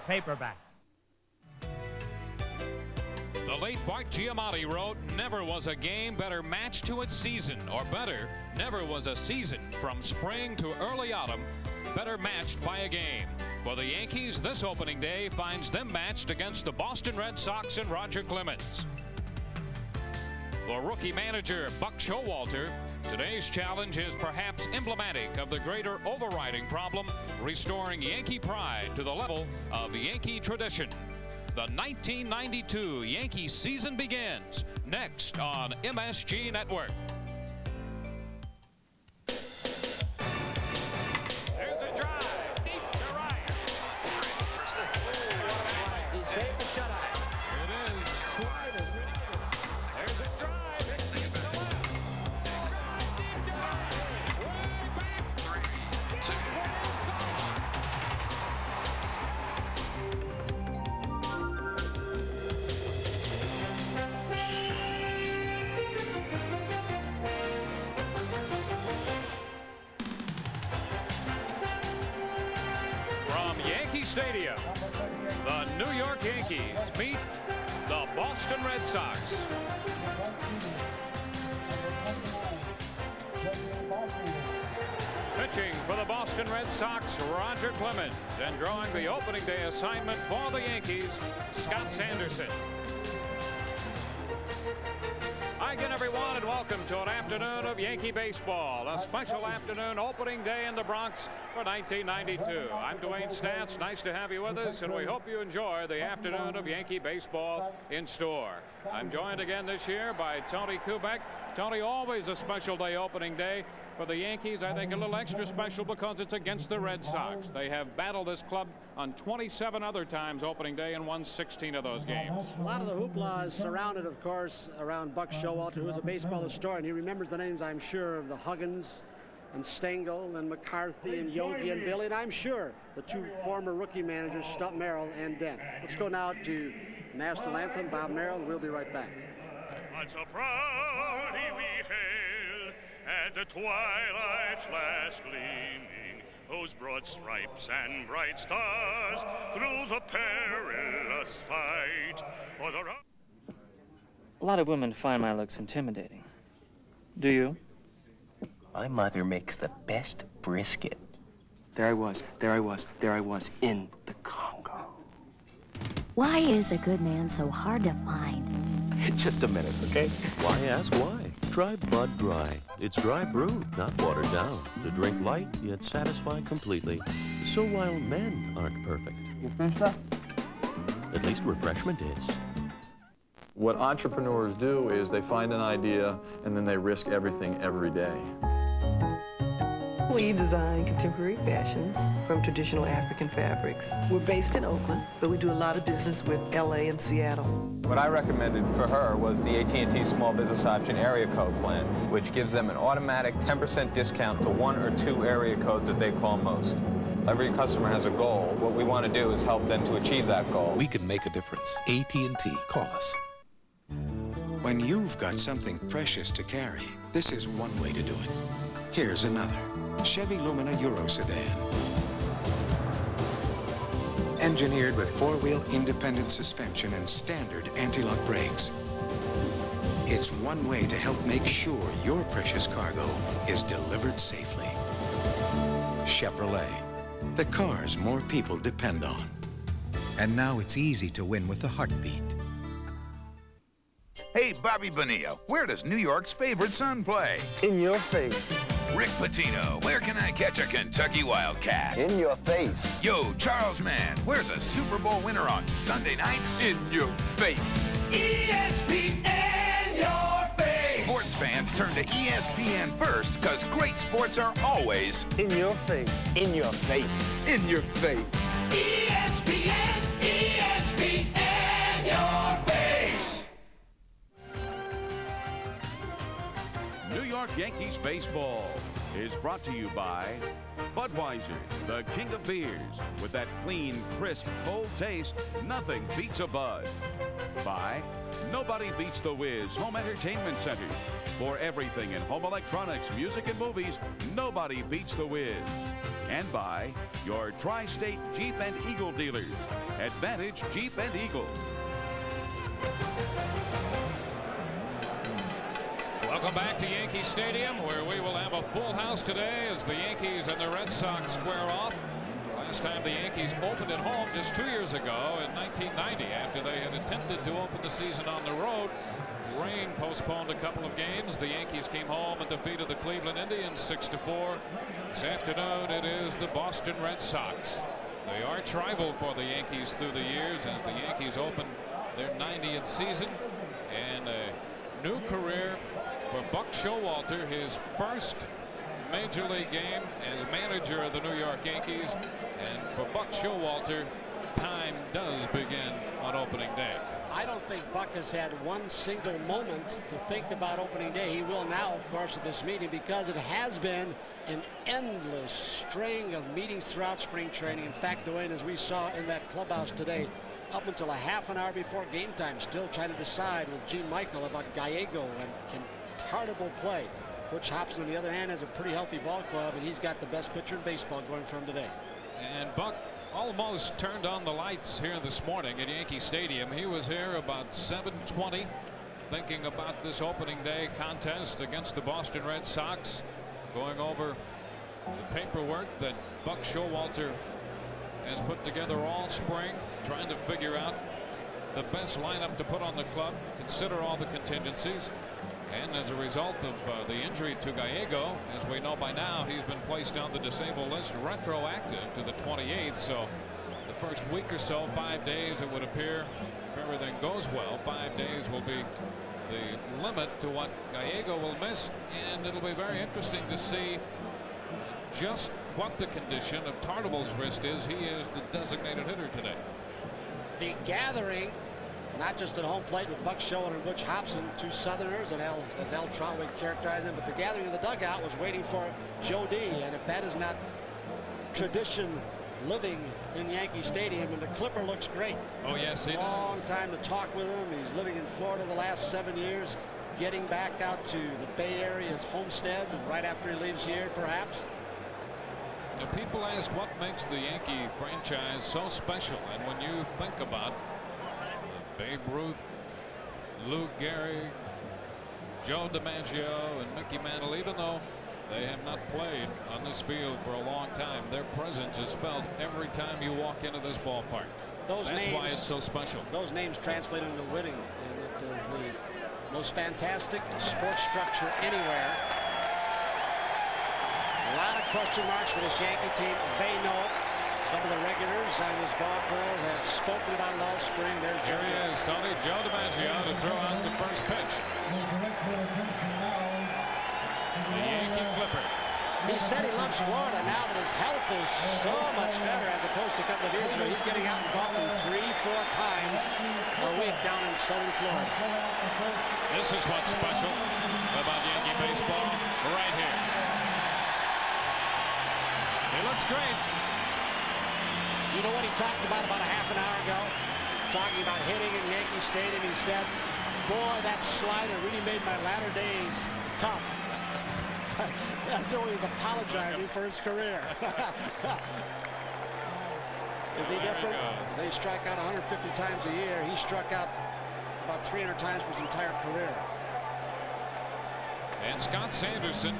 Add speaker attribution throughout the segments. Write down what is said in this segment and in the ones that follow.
Speaker 1: paperback.
Speaker 2: The late Bart Giamatti wrote, "Never was a game better matched to its season, or better, never was a season from spring to early autumn better matched by a game." For the Yankees, this opening day finds them matched against the Boston Red Sox and Roger Clemens. For rookie manager Buck Showalter, today's challenge is perhaps emblematic of the greater overriding problem, restoring Yankee pride to the level of Yankee tradition. The 1992 Yankee season begins next on MSG Network. There's a drive deep to right. He saved the shutout. It is. There's a drive deep to left. Deep to right. Way back. 3, 2, 1. Yankee Stadium, the New York Yankees meet the Boston Red Sox. Pitching for the Boston Red Sox, Roger Clemens, and drawing the opening day assignment for the Yankees, Scott Sanderson. Hi again, everyone, and welcome to an afternoon of Yankee baseball, a special afternoon opening day in the Bronx for 1992. I'm Dwayne Stantz. Nice to have you with us, and we hope you enjoy the afternoon of Yankee baseball in store. I'm joined again this year by Tony Kubek. Tony, always a special day opening day for the Yankees. I think a little extra special because it's against the Red Sox. They have battled this club on 27 other times opening day and won 16 of those games.
Speaker 3: A lot of the hoopla is surrounded, of course, around Buck Showalter, who is a baseball historian. He remembers the names, I'm sure, of the Huggins and Stengel and McCarthy and Yogi and Billy, and I'm sure the two former rookie managers, Stump Merrill and Dent. Let's go now to National Anthem, Bob Merrill, and we'll be right back.
Speaker 4: Once so proudly we hailed at the twilight's last gleaming, those broad stripes and bright stars through the perilous fight.
Speaker 5: A lot of women find my looks intimidating. Do you?
Speaker 6: My mother makes the best brisket.
Speaker 7: There I was in the Congo.
Speaker 8: Why is a good man so hard to find?
Speaker 7: Just a minute, okay?
Speaker 9: Why ask why? Try Bud Dry. It's dry brewed, not watered down. To drink light, yet satisfy completely. So while men aren't perfect,
Speaker 7: You finished that?
Speaker 9: at least refreshment is.
Speaker 10: What entrepreneurs do is they find an idea and then they risk everything every day.
Speaker 11: We design contemporary fashions from traditional African fabrics. We're based in Oakland, but we do a lot of business with LA and Seattle.
Speaker 12: What I recommended for her was the AT&T Small Business Option Area Code Plan, which gives them an automatic 10% discount to 1 or 2 area codes that they call most. Every customer has a goal. What we want to do is help them to achieve that goal.
Speaker 13: We can make a difference. AT&T. Call us.
Speaker 14: When you've got something precious to carry, this is one way to do it. Here's another. Chevy Lumina Euro Sedan. Engineered with 4-wheel independent suspension and standard anti-lock brakes. It's one way to help make sure your precious cargo is delivered safely. Chevrolet, the cars more people depend on.
Speaker 15: And now it's easy to win with the heartbeat.
Speaker 16: Hey, Bobby Bonilla, where does New York's favorite son play?
Speaker 17: In your face.
Speaker 16: Rick Pitino, where can I catch a Kentucky Wildcat?
Speaker 17: In your face.
Speaker 16: Yo, Charles Mann, where's a Super Bowl winner on Sunday nights?
Speaker 17: In your face.
Speaker 16: ESPN, your face. Sports fans turn to ESPN first, because great sports are always
Speaker 17: in your face. In your face. In your face.
Speaker 16: ESPN, ESPN, your face.
Speaker 18: New York Yankees baseball is brought to you by Budweiser, the king of beers. With that clean, crisp, cold taste, nothing beats a Bud. By Nobody Beats the Wiz Home Entertainment Center. For everything in home electronics, music, and movies, nobody beats the Wiz. And by your Tri-State Jeep and Eagle dealers. Advantage Jeep and Eagle.
Speaker 2: Welcome back to Yankee Stadium, where we will have a full house today as the Yankees and the Red Sox square off. Last time the Yankees opened at home just 2 years ago in 1990, after they had attempted to open the season on the road. Rain postponed a couple of games. The Yankees came home and defeated the Cleveland Indians 6-4. This afternoon it is the Boston Red Sox. They are rival for the Yankees through the years as the Yankees open their 90th season. And a new career for Buck Showalter, his first major league game as manager of the New York Yankees. And for Buck Showalter, time does begin on opening day.
Speaker 3: I don't think Buck has had one single moment to think about opening day. He will now, of course, at this meeting, because it has been an endless string of meetings throughout spring training. In fact, Dwayne, as we saw in that clubhouse today, up until a half an hour before game time, still trying to decide with Gene Michael about Gallego and Tartable play. Butch Hobson, on the other hand, has a pretty healthy ball club, and he's got the best pitcher in baseball going for him today.
Speaker 2: And Buck almost turned on the lights here this morning at Yankee Stadium. He was here about 7:20 thinking about this opening day contest against the Boston Red Sox, going over the paperwork that Buck Showalter has put together all spring, trying to figure out the best lineup to put on the club, consider all the contingencies. And as a result of the injury to Gallego, as we know by now, he's been placed on the disabled list retroactive to the 28th. So the first week or so, 5 days, it would appear, if everything goes well, 5 days will be the limit to what Gallego will miss. And it'll be very interesting to see just what the condition of Tartable's wrist is. He is the designated hitter today.
Speaker 3: The gathering, not just at home plate with Buck Showalter and Butch Hobson, two Southerners, and as Al Trotwood characterized them, but the gathering in the dugout was waiting for Joe D. And if that is not tradition living in Yankee Stadium, and the Clipper looks great.
Speaker 2: Oh yes, he
Speaker 3: long time to talk with him. He's living in Florida the last 7 years, getting back out to the Bay Area, his homestead, right after he leaves here, perhaps.
Speaker 2: Now, people ask what makes the Yankee franchise so special, and when you think about Babe Ruth, Lou Gehrig, Joe DiMaggio, and Mickey Mantle, even though they have not played on this field for a long time, their presence is felt every time you walk into this ballpark. That's why it's so special.
Speaker 3: Those names translate into winning, and it is the most fantastic sports structure anywhere. A lot of question marks for this Yankee team. They know it. Some of the regulars on this ball club have spoken about it all spring. There's
Speaker 2: Here he is, Tony. Joe DiMaggio to throw out the first pitch. The Yankee Clipper.
Speaker 3: He said he loves Florida now that his health is so much better as opposed to a couple of years ago. He's getting out and golfing 3-4 times a week down in southern Florida.
Speaker 2: This is what's special about Yankee baseball right here. He looks great.
Speaker 3: You know what he talked about a half an hour ago? Talking about hitting in Yankee Stadium. He said, boy, that slider really made my latter days tough. That's always apologizing for his career. Is he different? They strike out 150 times a year. He struck out about 300 times for his entire career.
Speaker 2: And Scott Sanderson,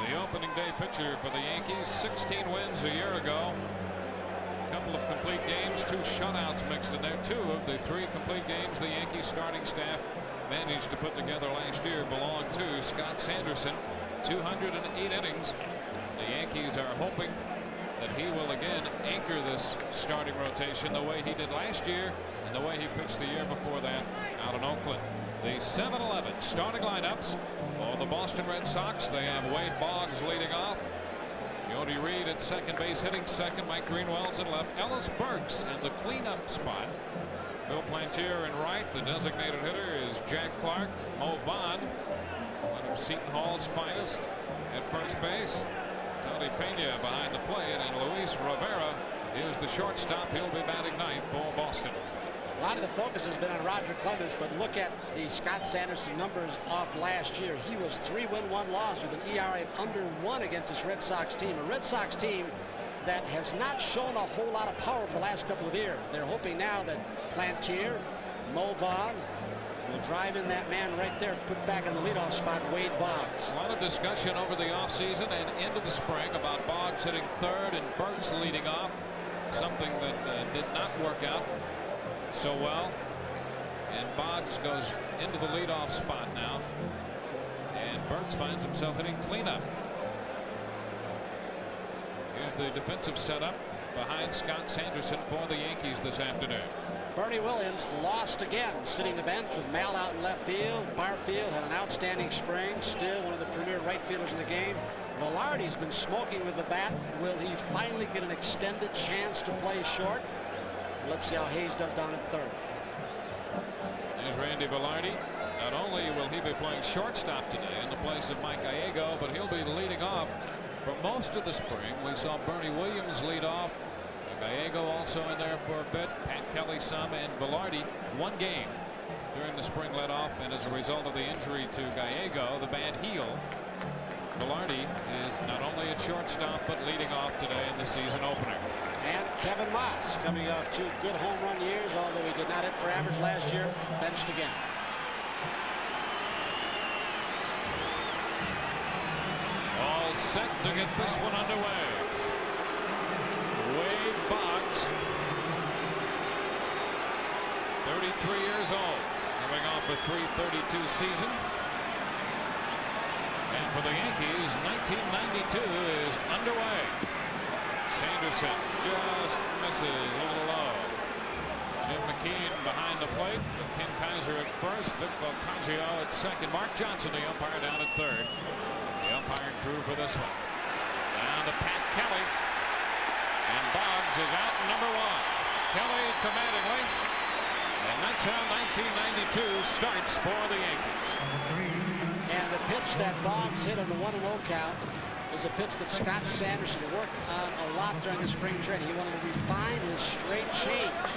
Speaker 2: the opening day pitcher for the Yankees, 16 wins a year ago. A couple of complete games, 2 shutouts mixed in there. 2 of the 3 complete games the Yankees starting staff managed to put together last year belong to Scott Sanderson. 208 innings. The Yankees are hoping that he will again anchor this starting rotation the way he did last year and the way he pitched the year before that out in Oakland. The 7-11 starting lineups for the Boston Red Sox. They have Wade Boggs leading off. Jody Reed at second base hitting second. Mike Greenwell's at left. Ellis Burks in the cleanup spot. Phil Plantier in right. The designated hitter is Jack Clark. Mo Vaughn, one of Seton Hall's finest, at first base. Tony Pena behind the plate, and Luis Rivera is the shortstop. He'll be batting ninth for Boston.
Speaker 3: A lot of the focus has been on Roger Clemens, but look at the Scott Sanderson numbers off last year. He was 3 win, 1 loss with an ERA of under 1 against this Red Sox team. A Red Sox team that has not shown a whole lot of power for the last couple of years. They're hoping now that Plantier, Movon will drive in that man right there, put back in the leadoff spot, Wade Boggs.
Speaker 2: A lot of discussion over the offseason and into the spring about Boggs hitting third and Burks leading off, something that did not work out so well. And Boggs goes into the leadoff spot now, and Burks finds himself hitting cleanup. Here's the defensive setup behind Scott Sanderson for the Yankees this afternoon.
Speaker 3: Bernie Williams lost again, sitting the bench with Mal out in left field. Barfield had an outstanding spring, still one of the premier right fielders in the game. Velarde's been smoking with the bat. Will he finally get an extended chance to play short? Let's see how Hayes does down in third.
Speaker 2: There's Randy Velarde. Not only will he be playing shortstop today in the place of Mike Gallego, but he'll be leading off for most of the spring. We saw Bernie Williams lead off. Gallego also in there for a bit. Pat Kelly some, and Velarde one game during the spring led off, and as a result of the injury to Gallego, the bad heel, Velarde is not only at shortstop but leading off today in the season opener.
Speaker 3: And Kevin Moss coming off 2 good home run years, although he did not hit for average last year, benched again.
Speaker 2: All set to get this one underway. Wade Boggs, 33 years old, coming off a .332 season. And for the Yankees, 1992 is underway. Sanderson just misses a little low. Jim McKean behind the plate with Ken Kaiser at first, Vic Voltaggio at second, Mark Johnson, the umpire, down at third. The umpiring crew for this one. Down to Pat Kelly. And Boggs is out number 1. Kelly to Mattingly. And that's how 1992 starts for the Yankees.
Speaker 3: And the pitch that Boggs hit on the 1-0 count is a pitch that Scott Sanderson worked on a lot during the spring training. He wanted to refine his straight change.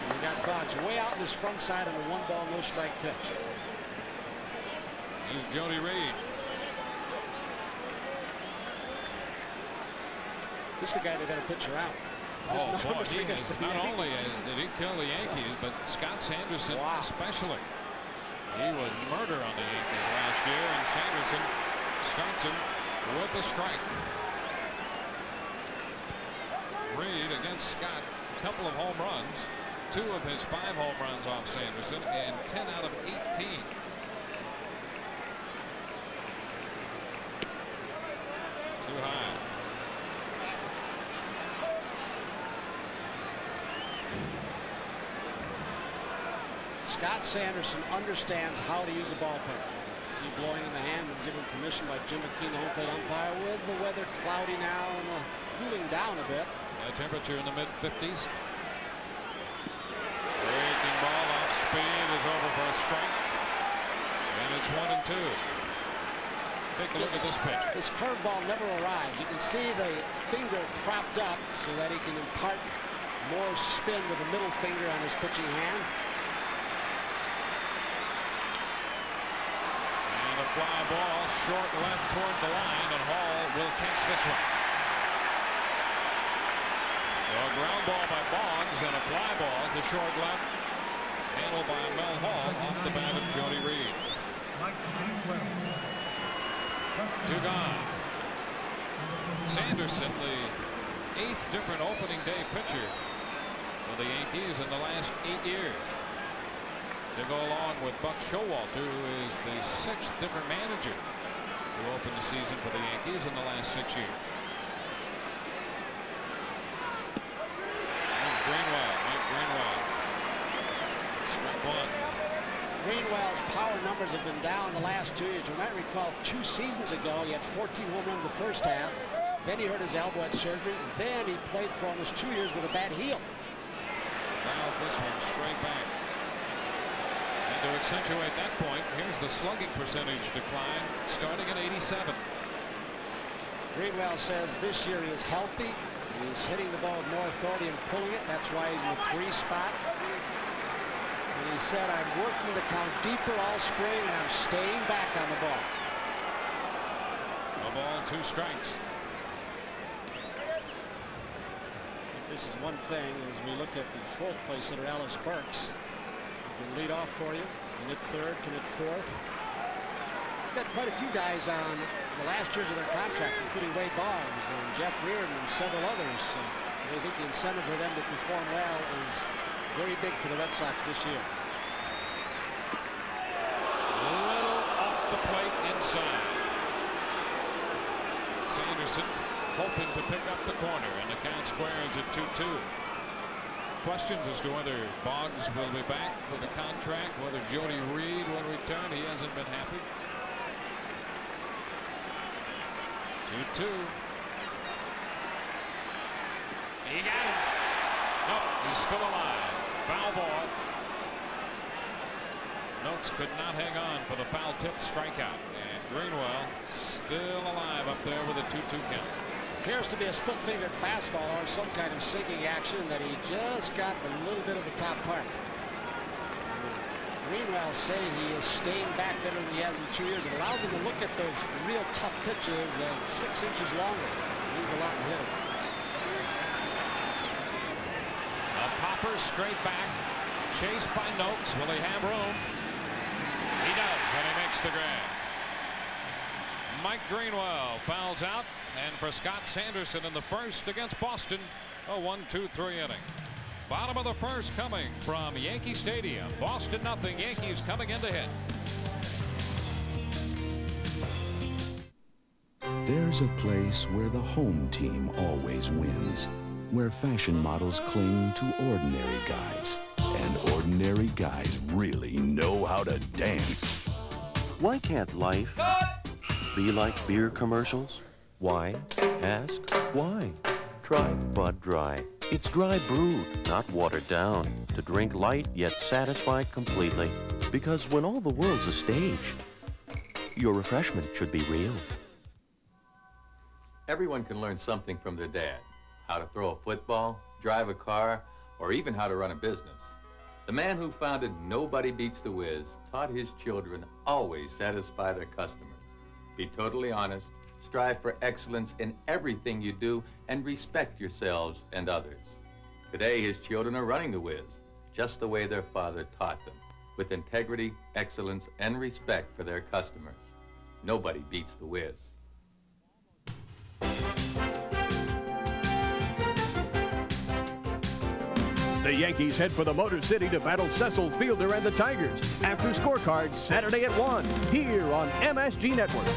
Speaker 3: And he got Boggs way out in his front side on a 1-ball, no-strike pitch.
Speaker 2: There's Jody Reed.
Speaker 3: This is the guy they got to pitch around.
Speaker 2: Oh, boy, not only did he kill the Yankees, but Scott Sanderson especially. He was murder on the Yankees last year, and Sanderson starts him with a strike. Reed against Scott, a couple of home runs, 2 of his 5 home runs off Sanderson, and 10 out of 18. Too high.
Speaker 3: Scott Sanderson understands how to use a ballpark. See blowing in the hand and given permission by Jim McKean, the home plate umpire, with the weather cloudy now and cooling down a bit.
Speaker 2: Temperature in the mid-50s. Breaking ball off speed is over for a strike. And it's 1-2. Take a look at this pitch.
Speaker 3: This curveball never arrives. You can see the finger propped up so that he can impart more spin with the middle finger on his pitching hand.
Speaker 2: Fly ball short left toward the line, and Hall will catch this one. So a ground ball by Boggs and a fly ball to short left, handled by Mel Hall off the bat of Jody Reed. 2 gone. Sanderson, the 8th different opening day pitcher for the Yankees in the last 8 years. To go along with Buck Showalter, who is the 6th different manager to open the season for the Yankees in the last 6 years. There's Greenwell, Mike Greenwell. Strike 1.
Speaker 3: Greenwell's power numbers have been down the last 2 years. You might recall 2 seasons ago he had 14 home runs the first half. Then he hurt his elbow at surgery. Then he played for almost 2 years with a bad heel.
Speaker 2: Fouls this one straight back. To accentuate that point, here's the slugging percentage decline starting at 87.
Speaker 3: Greenwell says this year he is healthy. He's hitting the ball with more authority and pulling it. That's why he's in the 3 spot. And he said, I'm working to count deeper all spring and I'm staying back on the ball.
Speaker 2: A ball, 2 strikes.
Speaker 3: This is one thing as we look at the fourth place hitter, Ellis Burks. He can lead off for you, can hit third, can hit fourth. We've got quite a few guys on the last years of their contract, including Wade Boggs and Jeff Reardon and several others. I think the incentive for them to perform well is very big for the Red Sox this year.
Speaker 2: A little off the plate inside. Sanderson hoping to pick up the corner, and the count squares at 2-2. Questions as to whether Boggs will be back with a contract, whether Jody Reed will return. He hasn't been happy. 2-2. He got him. No, he's still alive. Foul ball. Noakes could not hang on for the foul tip strikeout. And Greenwell still alive up there with a 2-2 count.
Speaker 3: Appears to be a split-fingered fastball or some kind of sinking action that he just got a little bit of the top part. Greenwell say he is staying back better than he has in 2 years. It allows him to look at those real tough pitches that are 6 inches longer. It means a lot in hitting.
Speaker 2: A popper straight back, chased by Noakes. Will he have room? He does, and he makes the grab. Mike Greenwell fouls out, and for Scott Sanderson in the first against Boston, a 1-2-3 inning. Bottom of the first coming from Yankee Stadium. Boston nothing, Yankees coming in to hit.
Speaker 1: There's a place where the home team always wins, where fashion models cling to ordinary guys, and ordinary guys really know how to dance.
Speaker 9: Why can't life be like beer commercials? Why? Ask why. Try Bud Dry. It's dry brewed, not watered down, to drink light yet satisfied completely. Because when all the world's a stage, your refreshment should be real.
Speaker 19: Everyone can learn something from their dad. How to throw a football, drive a car, or even how to run a business. The man who founded Nobody Beats the Wiz taught his children always satisfy their customers. Be totally honest, strive for excellence in everything you do, and respect yourselves and others. Today, his children are running the Wiz, just the way their father taught them, with integrity, excellence, and respect for their customers. Nobody beats the Wiz.
Speaker 20: The Yankees head for the Motor City to battle Cecil Fielder and the Tigers after scorecards Saturday at 1 here on MSG Network.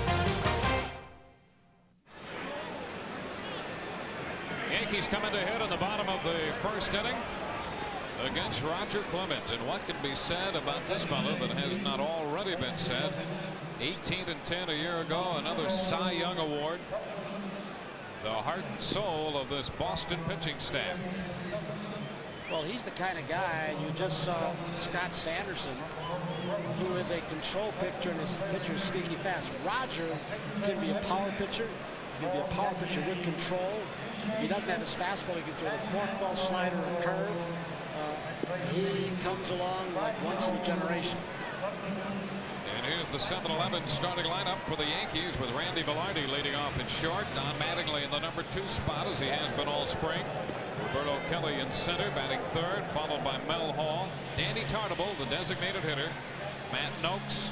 Speaker 2: Yankees coming to hit in the bottom of the first inning against Roger Clemens. And what can be said about this fellow that has not already been said? 18-10 a year ago, another Cy Young Award. The heart and soul of this Boston pitching staff.
Speaker 3: Well, he's the kind of guy you just saw Scott Sanderson, who is a control pitcher, and his pitcher is sneaky fast. Roger can be a power pitcher. He can be a power pitcher with control. If he doesn't have his fastball, he can throw a forkball, slider, or curve. He comes along like once in a generation.
Speaker 2: And here's the 7-11 starting lineup for the Yankees, with Randy Velarde leading off in short. Don Mattingly in the number 2 spot, as he has been all spring. Roberto Kelly in center, batting third, followed by Mel Hall. Danny Tartable, the designated hitter. Matt Noakes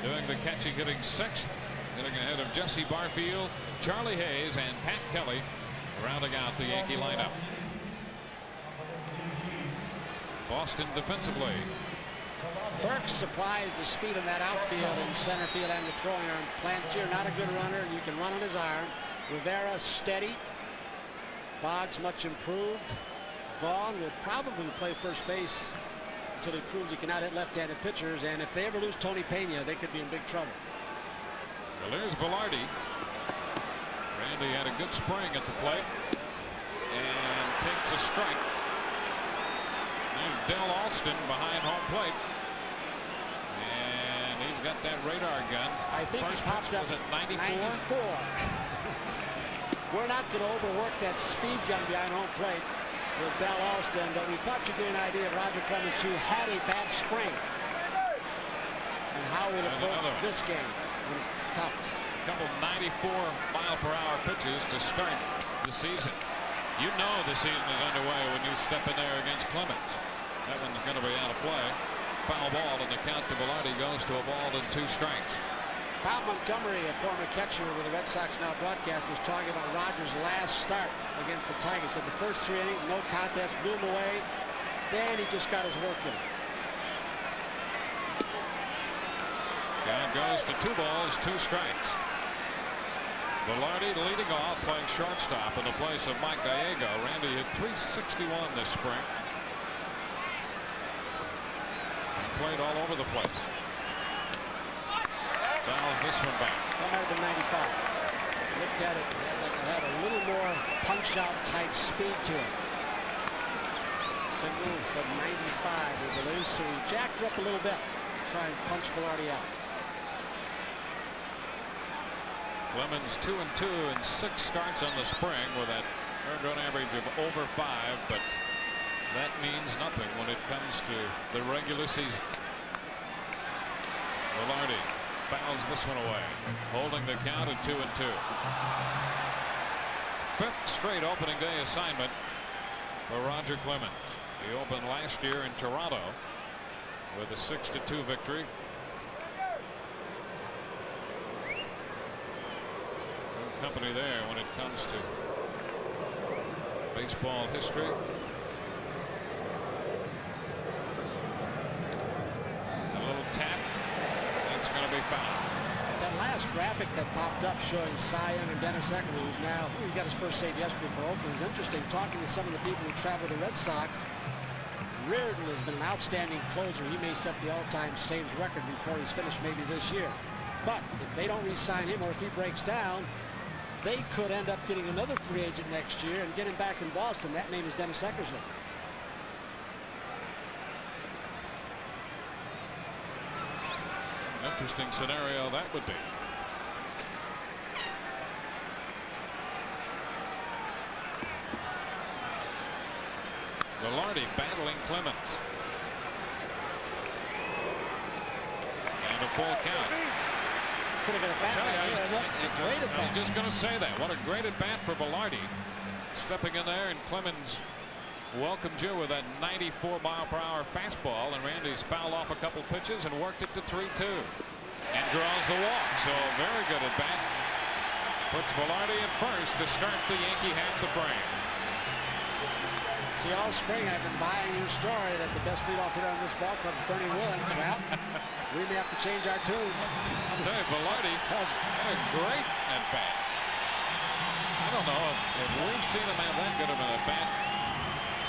Speaker 2: doing the catching, hitting 6th, hitting ahead of Jesse Barfield, Charlie Hayes, and Pat Kelly, rounding out the Yankee lineup. Boston defensively.
Speaker 3: Burks supplies the speed in that outfield and center field and the throwing arm. Plantier, not a good runner, and you can run on his arm. Rivera, steady. Boggs, much improved. Vaughn will probably play first base until he proves he cannot hit left-handed pitchers, and if they ever lose Tony Pena, they could be in big trouble.
Speaker 2: Well, there's Velarde. Randy had a good spring at the plate and takes a strike. There's Del Alston behind home plate, and he's got that radar gun.
Speaker 3: I think
Speaker 2: first
Speaker 3: he popped
Speaker 2: pitch
Speaker 3: up
Speaker 2: was at 94.
Speaker 3: We're not going to overwork that speed gun behind home plate with Del Alston, but we thought you'd get an idea of Roger Clemens, who had a bad spring, and how it approached this game when it counts.
Speaker 2: A couple 94-mile-per-hour pitches to start the season. You know the season is underway when you step in there against Clemens. That one's going to be out of play. Foul ball, and the count to Velarde goes to a ball and 2 strikes.
Speaker 3: Bob Montgomery, a former catcher with the Red Sox Now broadcast, was talking about Rogers' last start against the Tigers. Said the first 3 innings, no contest, blew him away. Then he just got his work in.
Speaker 2: Count goes to 2 balls, 2 strikes. Velarde leading off, playing shortstop in the place of Mike Gallego. Randy hit .361 this spring. He played all over the place. Fouls this one back.
Speaker 3: That might have been 95. Looked at it like it had a little more punch-out type speed to it. Signal said 95, we believe, so he jacked her up a little bit. Try and punch Velarde out.
Speaker 2: Clemens 2-2 in 6 starts on the spring with that earned run average of over 5, but that means nothing when it comes to the regular season. Velarde fouls this one away, holding the count at 2-2. 5th straight opening day assignment for Roger Clemens. He opened last year in Toronto with a 6-2 victory. Company there when it comes to baseball history. A little tap. That's going to be foul.
Speaker 3: That last graphic that popped up showing Cy Young and Dennis Eckersley, who's now he got his first save yesterday for Oakland, is interesting. Talking to some of the people who travel the Red Sox, Reardon has been an outstanding closer. He may set the all-time saves record before he's finished maybe this year. But if they don't re-sign him or if he breaks down, they could end up getting another free agent next year and get him back in Boston. That name is Dennis Eckersley.
Speaker 2: Interesting scenario that would be. Velarde battling Clemens. And a full count.
Speaker 3: Pretty good at bat. Great at bat.
Speaker 2: I'm just going to say that. What a great at bat for Velarde. Stepping in there, and Clemens welcomed you with that 94-mile-per-hour fastball, and Randy's fouled off a couple pitches and worked it to 3-2 and draws the walk. So very good at bat. Puts Velarde at first to start the Yankee half the frame.
Speaker 3: See, all spring I've been buying your story that the best leadoff hitter on this ball club is Bernie Williams. Well, we may have to change our tune.
Speaker 2: I'll tell you, Velarde had a great at bat. I don't know if we've seen him have that good of an at bat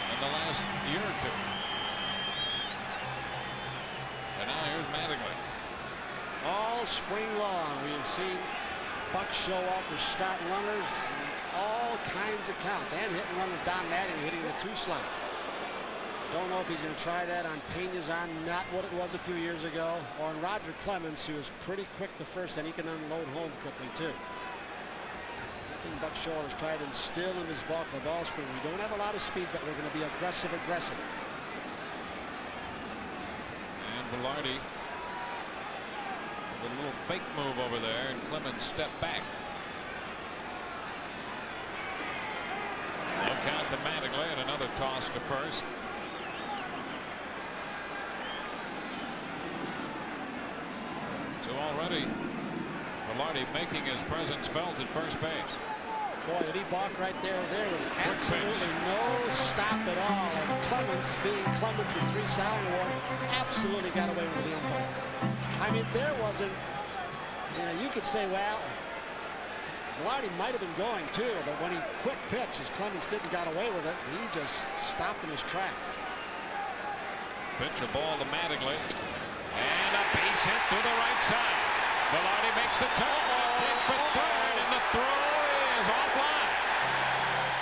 Speaker 2: in the last year or two. And now here's Mattingly.
Speaker 3: All spring long we have seen Buck Showalter start runners in all kinds of counts, and hit and run with Don Mattingly hitting the 2 slot. Don't know if he's going to try that on Pena's arm, not what it was a few years ago, or on Roger Clemens, who is pretty quick to first, and he can unload home quickly too. I think Buck Showalter's tried to instill in this ball club all spring. We don't have a lot of speed, but we're going to be aggressive.
Speaker 2: And Velarde with a little fake move over there, and Clemens stepped back. No count to Mattingly, and another toss to first. So already Velarde making his presence felt at first base.
Speaker 3: Boy, did he balk right there. There was absolutely no stop at all. And Clemens, being Clemens, the 3 Cy Young Award, absolutely got away with the umpires. I mean, there wasn't, you could say, well, Velarde might have been going too, but when he quick pitch, as Clemens didn't got away with it, he just stopped in his tracks.
Speaker 2: Pitch a ball to Mattingly, and a base hit to the right side. Velarde makes the toe, in for third, and the throw is offline.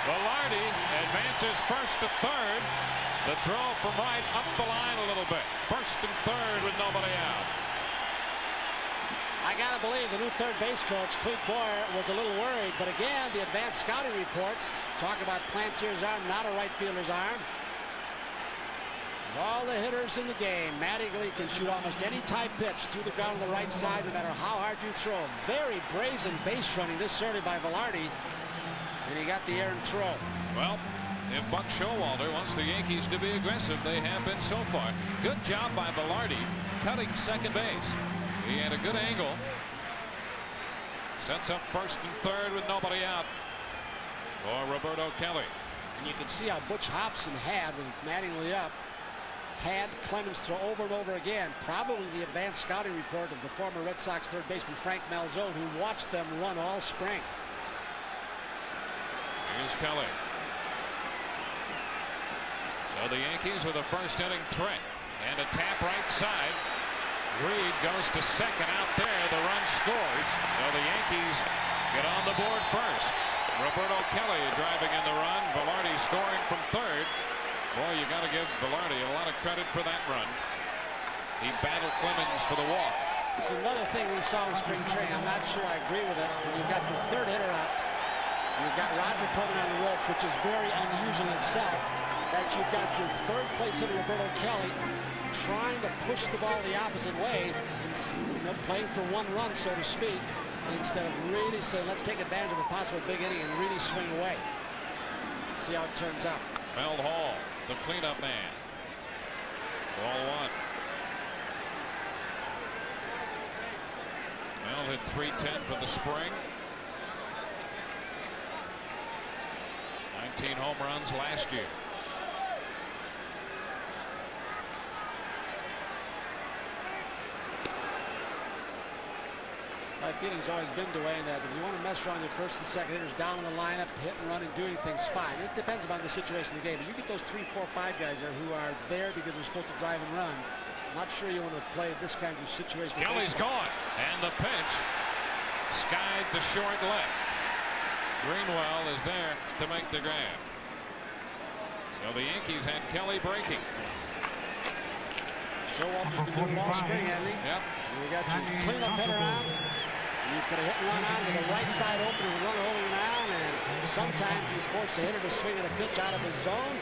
Speaker 2: Velarde advances first to third. The throw from right up the line a little bit. First and third with nobody out.
Speaker 3: I gotta believe the new third base coach, Clete Boyer, was a little worried, but again, the advanced scouting reports talk about Plantier's arm, not a right fielder's arm. Of all the hitters in the game, Mattingly can shoot almost any type pitch through the ground on the right side, no matter how hard you throw. Very brazen base running this early by Velarde. And he got the errant throw.
Speaker 2: Well, if Buck Showalter wants the Yankees to be aggressive, they have been so far. Good job by Velarde cutting second base. He had a good angle. Sets up first and third with nobody out for Roberto Kelly.
Speaker 3: And you can see how Butch Hobson had, with Mattingly up, had Clemens throw over and over again. Probably the advanced scouting report of the former Red Sox third baseman Frank Malzone, who watched them run all spring.
Speaker 2: Here's Kelly. So the Yankees with a first inning threat and a tap right side. Reed goes to second out there. The run scores. So the Yankees get on the board first. Roberto Kelly driving in the run. Velarde scoring from third. Boy, you got to give Velarde a lot of credit for that run. He battled Clemens for the walk.
Speaker 3: It's another thing we saw in spring training. I'm not sure I agree with it. When you've got your third hitter out, you've got Roger Clemens on the ropes, which is very unusual in itself. That you've got your third place hitter Roberto Kelly trying to push the ball the opposite way, and playing for one run, so to speak, instead of really saying, let's take advantage of a possible big inning and really swing away. See how it turns out.
Speaker 2: Mel Hall, the cleanup man. Ball one. Mel hit .310 for the spring. 19 home runs last year.
Speaker 3: My feeling's always been, Dwayne, that if you want to mess around your first and second hitters down in the lineup, hitting, running, doing things, fine. It depends upon the situation of the game. But you get those 3, 4, 5 guys there who are there because they're supposed to drive and runs. I'm not sure you want to play this kinds of situation.
Speaker 2: Kelly's gone, and the pitch skied to short left. Greenwell is there to make the grab. So the Yankees had Kelly breaking.
Speaker 3: Showalter's been doing it all spring, hasn't he?
Speaker 2: Yep.
Speaker 3: So you got your cleanup hitter on. You put a hit and run on with the right side open and the runner holding on, and sometimes you force the hitter to swing at a pitch out of his zone.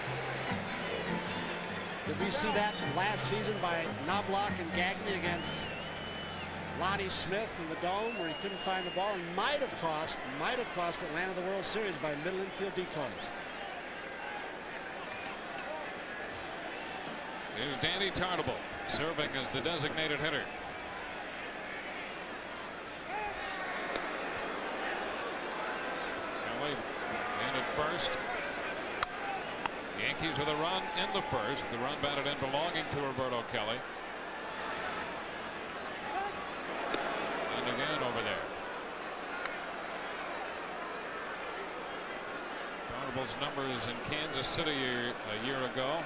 Speaker 3: Did we see that last season by Knobloch and Gagne against Lonnie Smith in the Dome, where he couldn't find the ball, and might have cost Atlanta the World Series by middle infield decoys.
Speaker 2: Here's Danny Tartable serving as the designated hitter. Kelly in at first. Yankees with a run in the first. The run batted in belonging to Roberto Kelly. And again over there. Tartable's numbers in Kansas City a year ago.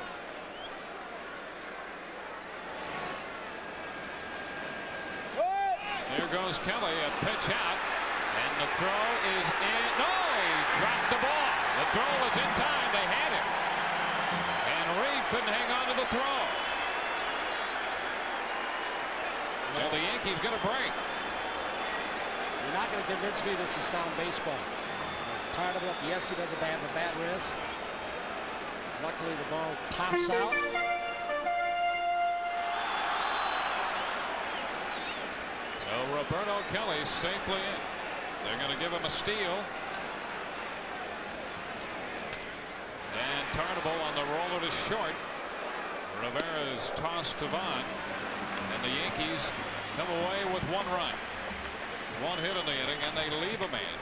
Speaker 2: There goes Kelly, a pitch out, and the throw is in. No, he dropped the ball. The throw was in time. They had it. And Reed couldn't hang on to the throw. So the Yankees get a break.
Speaker 3: You're not going to convince me this is sound baseball. Tartable, yes, he does a bad wrist. Luckily, the ball pops out.
Speaker 2: So Roberto Kelly safely in. They're going to give him a steal. And Tartable on the roller to short. Rivera is tossed to Vaughn. And the Yankees come away with one run. One hit in the inning, and they leave a man.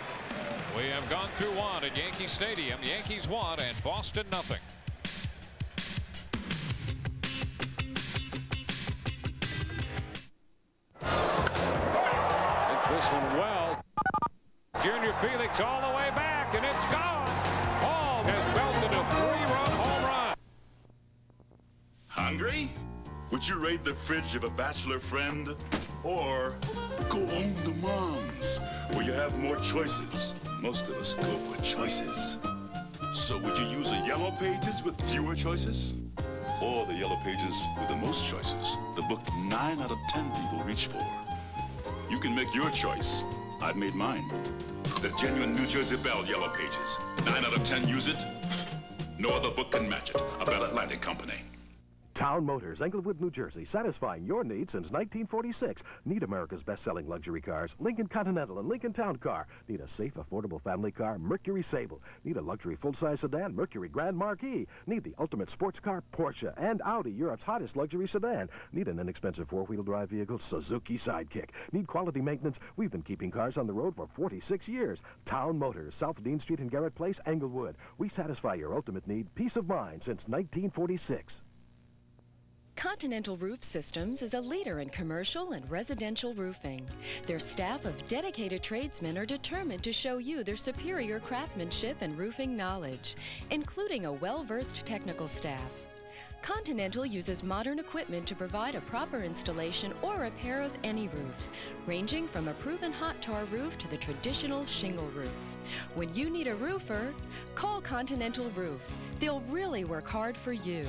Speaker 2: We have gone through one at Yankee Stadium. Yankees won and Boston nothing. This one well. Junior Felix all the way back, and it's gone. Hall has belted a 3-run home run.
Speaker 21: Hungry? Would you raid the fridge of a bachelor friend? Or go home to mom's, where you have more choices? Most of us go for choices. So would you use the Yellow Pages with fewer choices? Or the Yellow Pages with the most choices? The book 9 out of 10 people reach for. You can make your choice. I've made mine. The genuine New Jersey Belle Yellow Pages. 9 out of 10 use it. No other book can match it. A Bell Atlantic company.
Speaker 4: Town Motors, Englewood, New Jersey, satisfying your needs since 1946. Need America's best-selling luxury cars? Lincoln Continental and Lincoln Town Car. Need a safe, affordable family car? Mercury Sable. Need a luxury full-size sedan? Mercury Grand Marquis. Need the ultimate sports car? Porsche and Audi, Europe's hottest luxury sedan. Need an inexpensive four-wheel drive vehicle? Suzuki Sidekick. Need quality maintenance? We've been keeping cars on the road for 46 years. Town Motors, South Dean Street and Garrett Place, Englewood. We satisfy your ultimate need, peace of mind, since 1946.
Speaker 22: Continental Roof Systems is a leader in commercial and residential roofing. Their staff of dedicated tradesmen are determined to show you their superior craftsmanship and roofing knowledge, including a well-versed technical staff. Continental uses modern equipment to provide a proper installation or repair of any roof, ranging from a proven hot tar roof to the traditional shingle roof. When you need a roofer, call Continental Roof. They'll really work hard for you.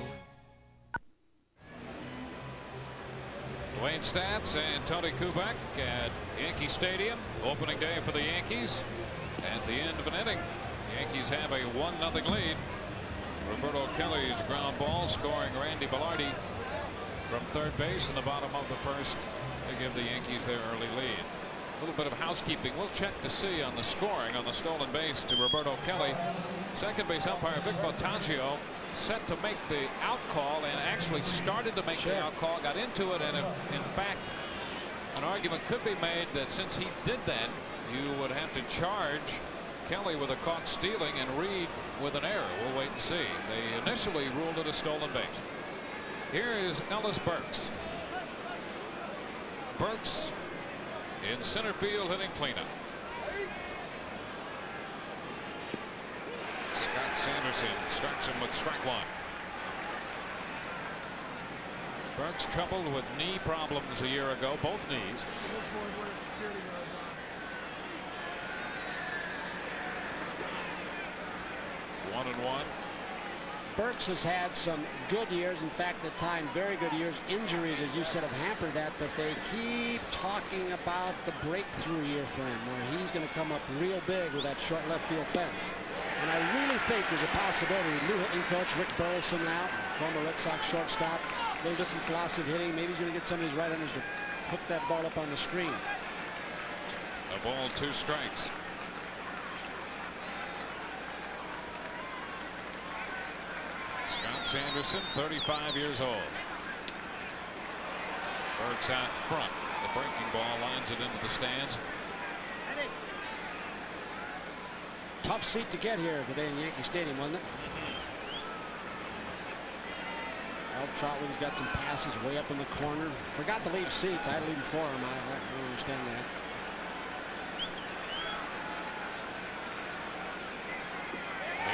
Speaker 2: Dwayne Stats and Tony Kubek at Yankee Stadium. Opening day for the Yankees. At the end of an inning, the Yankees have a 1-0 lead. Roberto Kelly's ground ball scoring Randy Velarde from third base in the bottom of the first to give the Yankees their early lead. A little bit of housekeeping. We'll check to see on the scoring on the stolen base to Roberto Kelly. Second base umpire Vic Botaggio set to make the out call and actually started to make the out call, got into it, and in fact an argument could be made that since he did that, you would have to charge Kelly with a caught stealing and Reed with an error. We'll wait and see. They initially ruled it a stolen base. Here is Ellis Burks. Burks in center field hitting cleanup. Scott Sanderson starts him with strike one. Burks troubled with knee problems a year ago, both knees. 1-1.
Speaker 3: Burks has had some good years, in fact at times very good years. Injuries, as you said, have hampered that, but they keep talking about the breakthrough year for him where he's going to come up real big with that short left field fence. And I really think there's a possibility with new hitting coach Rick Burleson out, former Red Sox shortstop, a little different philosophy of hitting. Maybe he's going to get some of these right-handers to hook that ball up on the screen.
Speaker 2: A ball, 2 strikes. Scott Sanderson, 35 years old. Burks out front. The breaking ball lines it into the stands.
Speaker 3: Tough seat to get here today in Yankee Stadium, wasn't it? Al Trotwood's got some passes way up in the corner. Forgot to leave seats. I had to leave them for him. I don't understand that.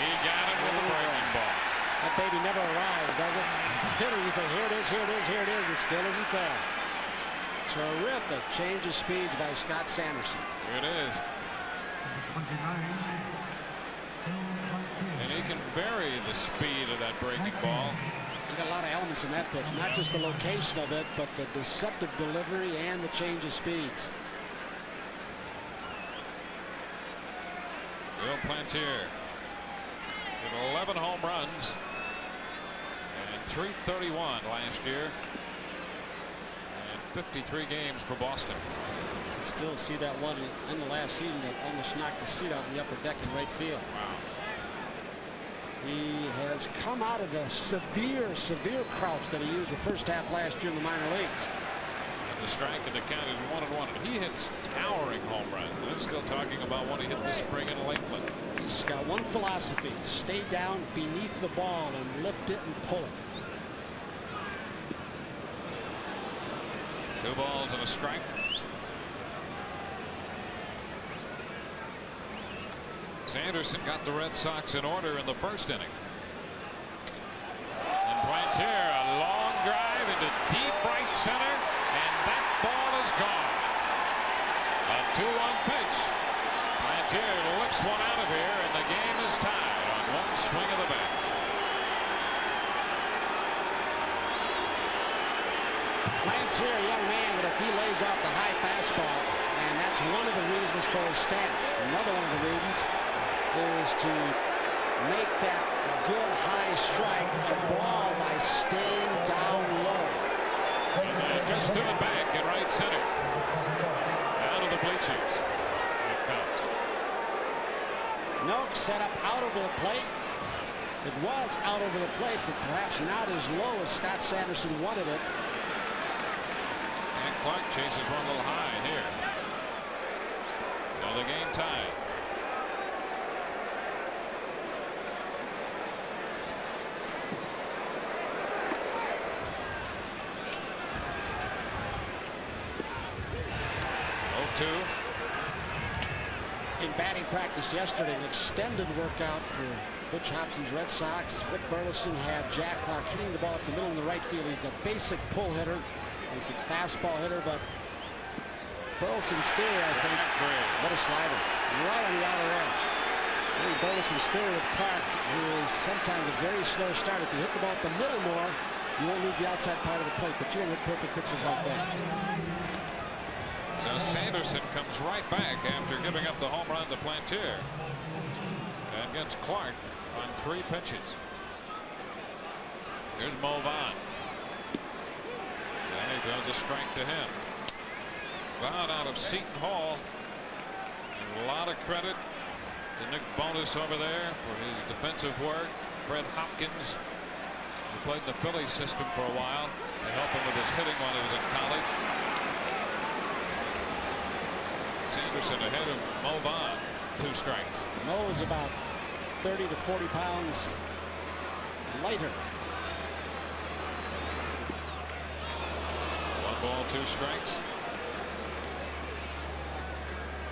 Speaker 2: He got it with the breaking ball.
Speaker 3: That baby never arrives, does it? As a hitter, you think, here it is, here it is, here it is. It still isn't there. Terrific change of speeds by Scott Sanderson.
Speaker 2: Here it is. And he can vary the speed of that breaking ball.
Speaker 3: You got a lot of elements in that pitch, not just the location of it, but the deceptive delivery and the change of speeds.
Speaker 2: Will Plantier with 11 home runs and 331 last year and 53 games for Boston.
Speaker 3: You still see that one in the last season that almost knocked the seat out in the upper deck in right field.
Speaker 2: Wow.
Speaker 3: He has come out of the severe crouch that he used the first half last year in the minor leagues.
Speaker 2: And the strike and the count is 1-1. He hits towering home runs. They're still talking about what he hit this spring in Lakeland.
Speaker 3: He's got one philosophy: stay down beneath the ball and lift it and pull it.
Speaker 2: 2 balls and a strike. Sanderson got the Red Sox in order in the first inning. And Plantier, a long drive into deep right center, and that ball is gone. A 2-1 pitch. Plantier lifts one out of here, and the game is tied on one swing of the bat.
Speaker 3: Plantier, young man, but if he lays off the high fastball, and that's one of the reasons for his stats. Another one of the reasons is to make that good high strike a ball by staying down
Speaker 2: to and back in right center. Out of the bleachers. Here it comes.
Speaker 3: Noak set up out over the plate. It was out over the plate, but perhaps not as low as Scott Sanderson wanted it.
Speaker 2: And Clark chases one a little high here. Another game tied.
Speaker 3: In batting practice yesterday, an extended workout for Butch Hobson's Red Sox. Rick Burleson had Jack Clark hitting the ball up the middle in the right field. He's a basic pull hitter, basic fastball hitter, but Burleson's theory, I think, what a slider, right on the outer edge. I think Burleson's theory with Clark, who is sometimes a very slow start. If you hit the ball up the middle more, you won't lose the outside part of the plate, but you don't hit perfect pitches like that.
Speaker 2: So Sanderson comes right back after giving up the home run to Plantier. And gets Clark on 3 pitches. Here's Mo Vaughn. And he throws a strike to him. Vaughn out of Seton Hall. There's a lot of credit to Nick Bonus over there for his defensive work. Fred Hopkins, who played in the Phillies system for a while, to help him with his hitting when he was in college. Sanderson ahead of Mo Vaughn. 2 strikes.
Speaker 3: Mo is about 30 to 40 pounds lighter.
Speaker 2: 1 ball, 2 strikes.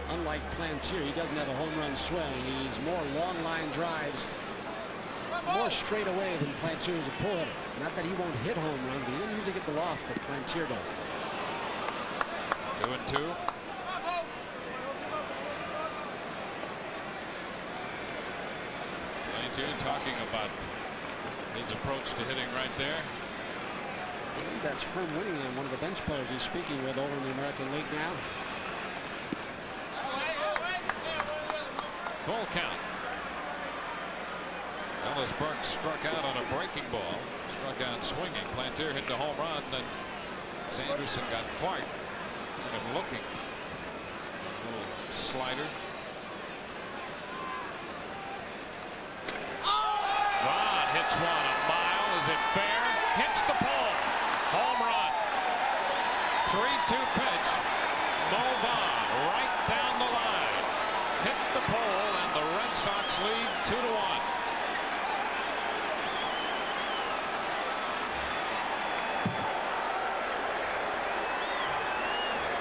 Speaker 3: Unlike Plantier, he doesn't have a home run swing. He's more long line drives, more straight away than Plantier is a pull hitter. Not that he won't hit home runs, but he doesn't usually get the loft that Plantier does.
Speaker 2: 2-2. Plantier talking about his approach to hitting right there.
Speaker 3: I believe that's Herm Winningham, one of the bench players he's speaking with over in the American League now.
Speaker 2: Full count. Ellis Burke struck out on a breaking ball. Struck out swinging. Plantier hit the home run. Then Sanderson got Clark kind of looking. A little slider. Vaughn hits one a mile. Is it fair? Hits the pole. Home run. 3-2 pitch. Mo Vaughn right down the line. Hit the pole, and the Red Sox lead 2-1.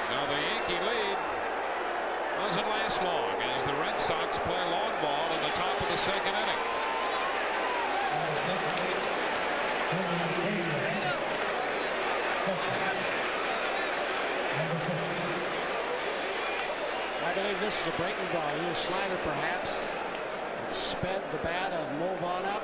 Speaker 2: So the Yankee lead doesn't last long as the Red Sox play long ball in the top of the 2nd inning.
Speaker 3: I believe this is a breaking ball. A little slider, perhaps. It sped the bat of Mo Vaughn up.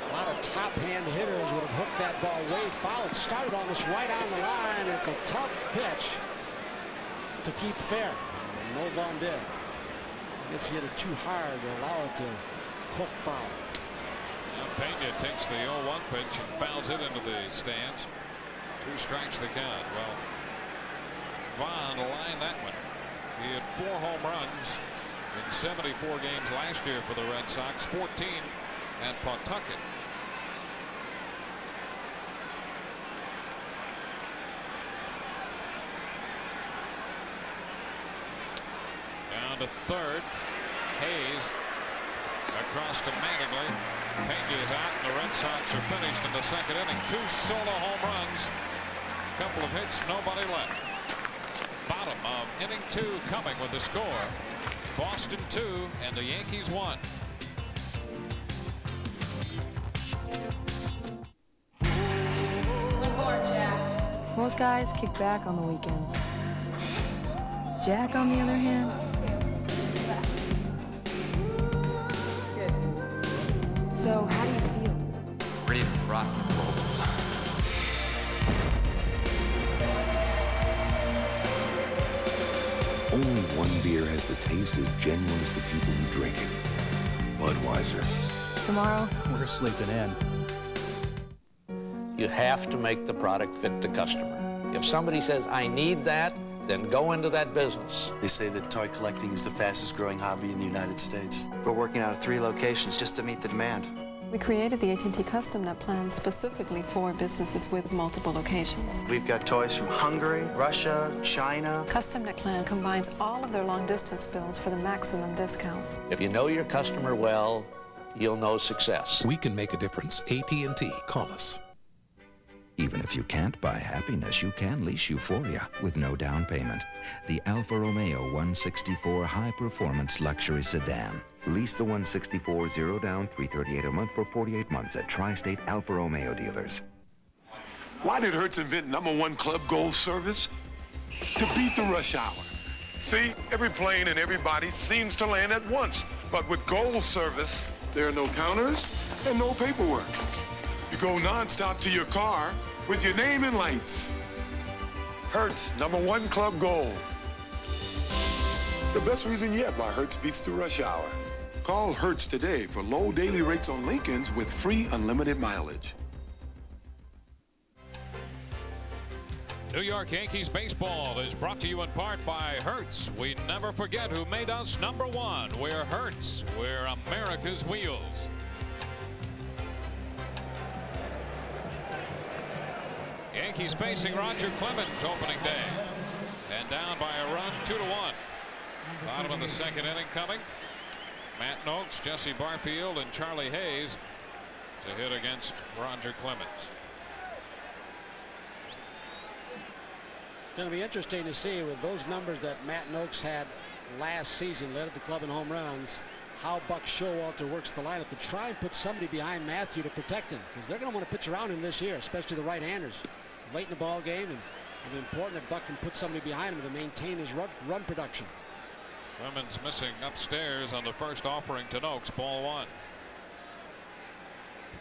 Speaker 3: A lot of top-hand hitters would have hooked that ball way foul. It started almost right on the line. It's a tough pitch to keep fair. And Mo Vaughn did. I guess he hit it too hard to allow it to hook foul.
Speaker 2: Now Pena takes the 0-1 pitch and fouls it into the stands. 2 strikes the count. Well, Vaughn lined that one. He had 4 home runs in 74 games last year for the Red Sox, 14 at Pawtucket. Down to 3rd. Hayes across to Mattingly. Pena is out, and the Red Sox are finished in the 2nd inning. 2 solo home runs, a couple of hits, nobody left. Bottom of inning 2 coming with the score. Boston 2 and the Yankees 1.
Speaker 5: One more, Jack. Most guys kick back on the weekends. Jack, on the other hand, so how do you feel?
Speaker 7: Ready to rock and roll.
Speaker 1: Only one beer has the taste as genuine as the people who drink it. Budweiser.
Speaker 5: Tomorrow,
Speaker 6: we're sleeping in. You have to make the product fit the customer. If somebody says, I need that, then go into that business.
Speaker 7: They say that toy collecting is the fastest growing hobby in the United States. We're working out of 3 locations just to meet the demand.
Speaker 8: We created the AT&T Custom Net plan specifically for businesses with multiple locations.
Speaker 7: We've got toys from Hungary, Russia, China.
Speaker 8: Custom Net plan combines all of their long-distance bills for the maximum discount.
Speaker 6: If you know your customer well, you'll know success.
Speaker 13: We can make a difference. AT&T. Call us.
Speaker 23: Even if you can't buy happiness, you can lease euphoria with no down payment. The Alfa Romeo 164 high-performance luxury sedan. Lease the 164 0 down, $338 a month for 48 months at Tri-State Alfa Romeo dealers.
Speaker 24: Why did Hertz invent #1 Club Gold service? To beat the rush hour. See, every plane and everybody seems to land at once. But with Gold service, there are no counters and no paperwork. You go non-stop to your car with your name in lights. Hertz, #1 Club Gold. The best reason yet why Hertz beats the rush hour. Call Hertz today for low daily rates on Lincolns with free unlimited mileage.
Speaker 2: New York Yankees baseball is brought to you in part by Hertz. We never forget who made us #1. We're Hertz. We're America's wheels. Yankees facing Roger Clemens opening day. And down by a run, 2-1. Bottom of the second inning coming. Matt Noakes, Jesse Barfield, and Charlie Hayes to hit against Roger Clemens.
Speaker 3: It's going to be interesting to see with those numbers that Matt Noakes had last season, led the club in home runs, how Buck Showalter works the lineup to try and put somebody behind Matthew to protect him, because they're going to want to pitch around him this year, especially the right-handers. Late in the ball game, and it'll be important that Buck can put somebody behind him to maintain his run production.
Speaker 2: Clemens missing upstairs on the first offering to Noakes. Ball 1.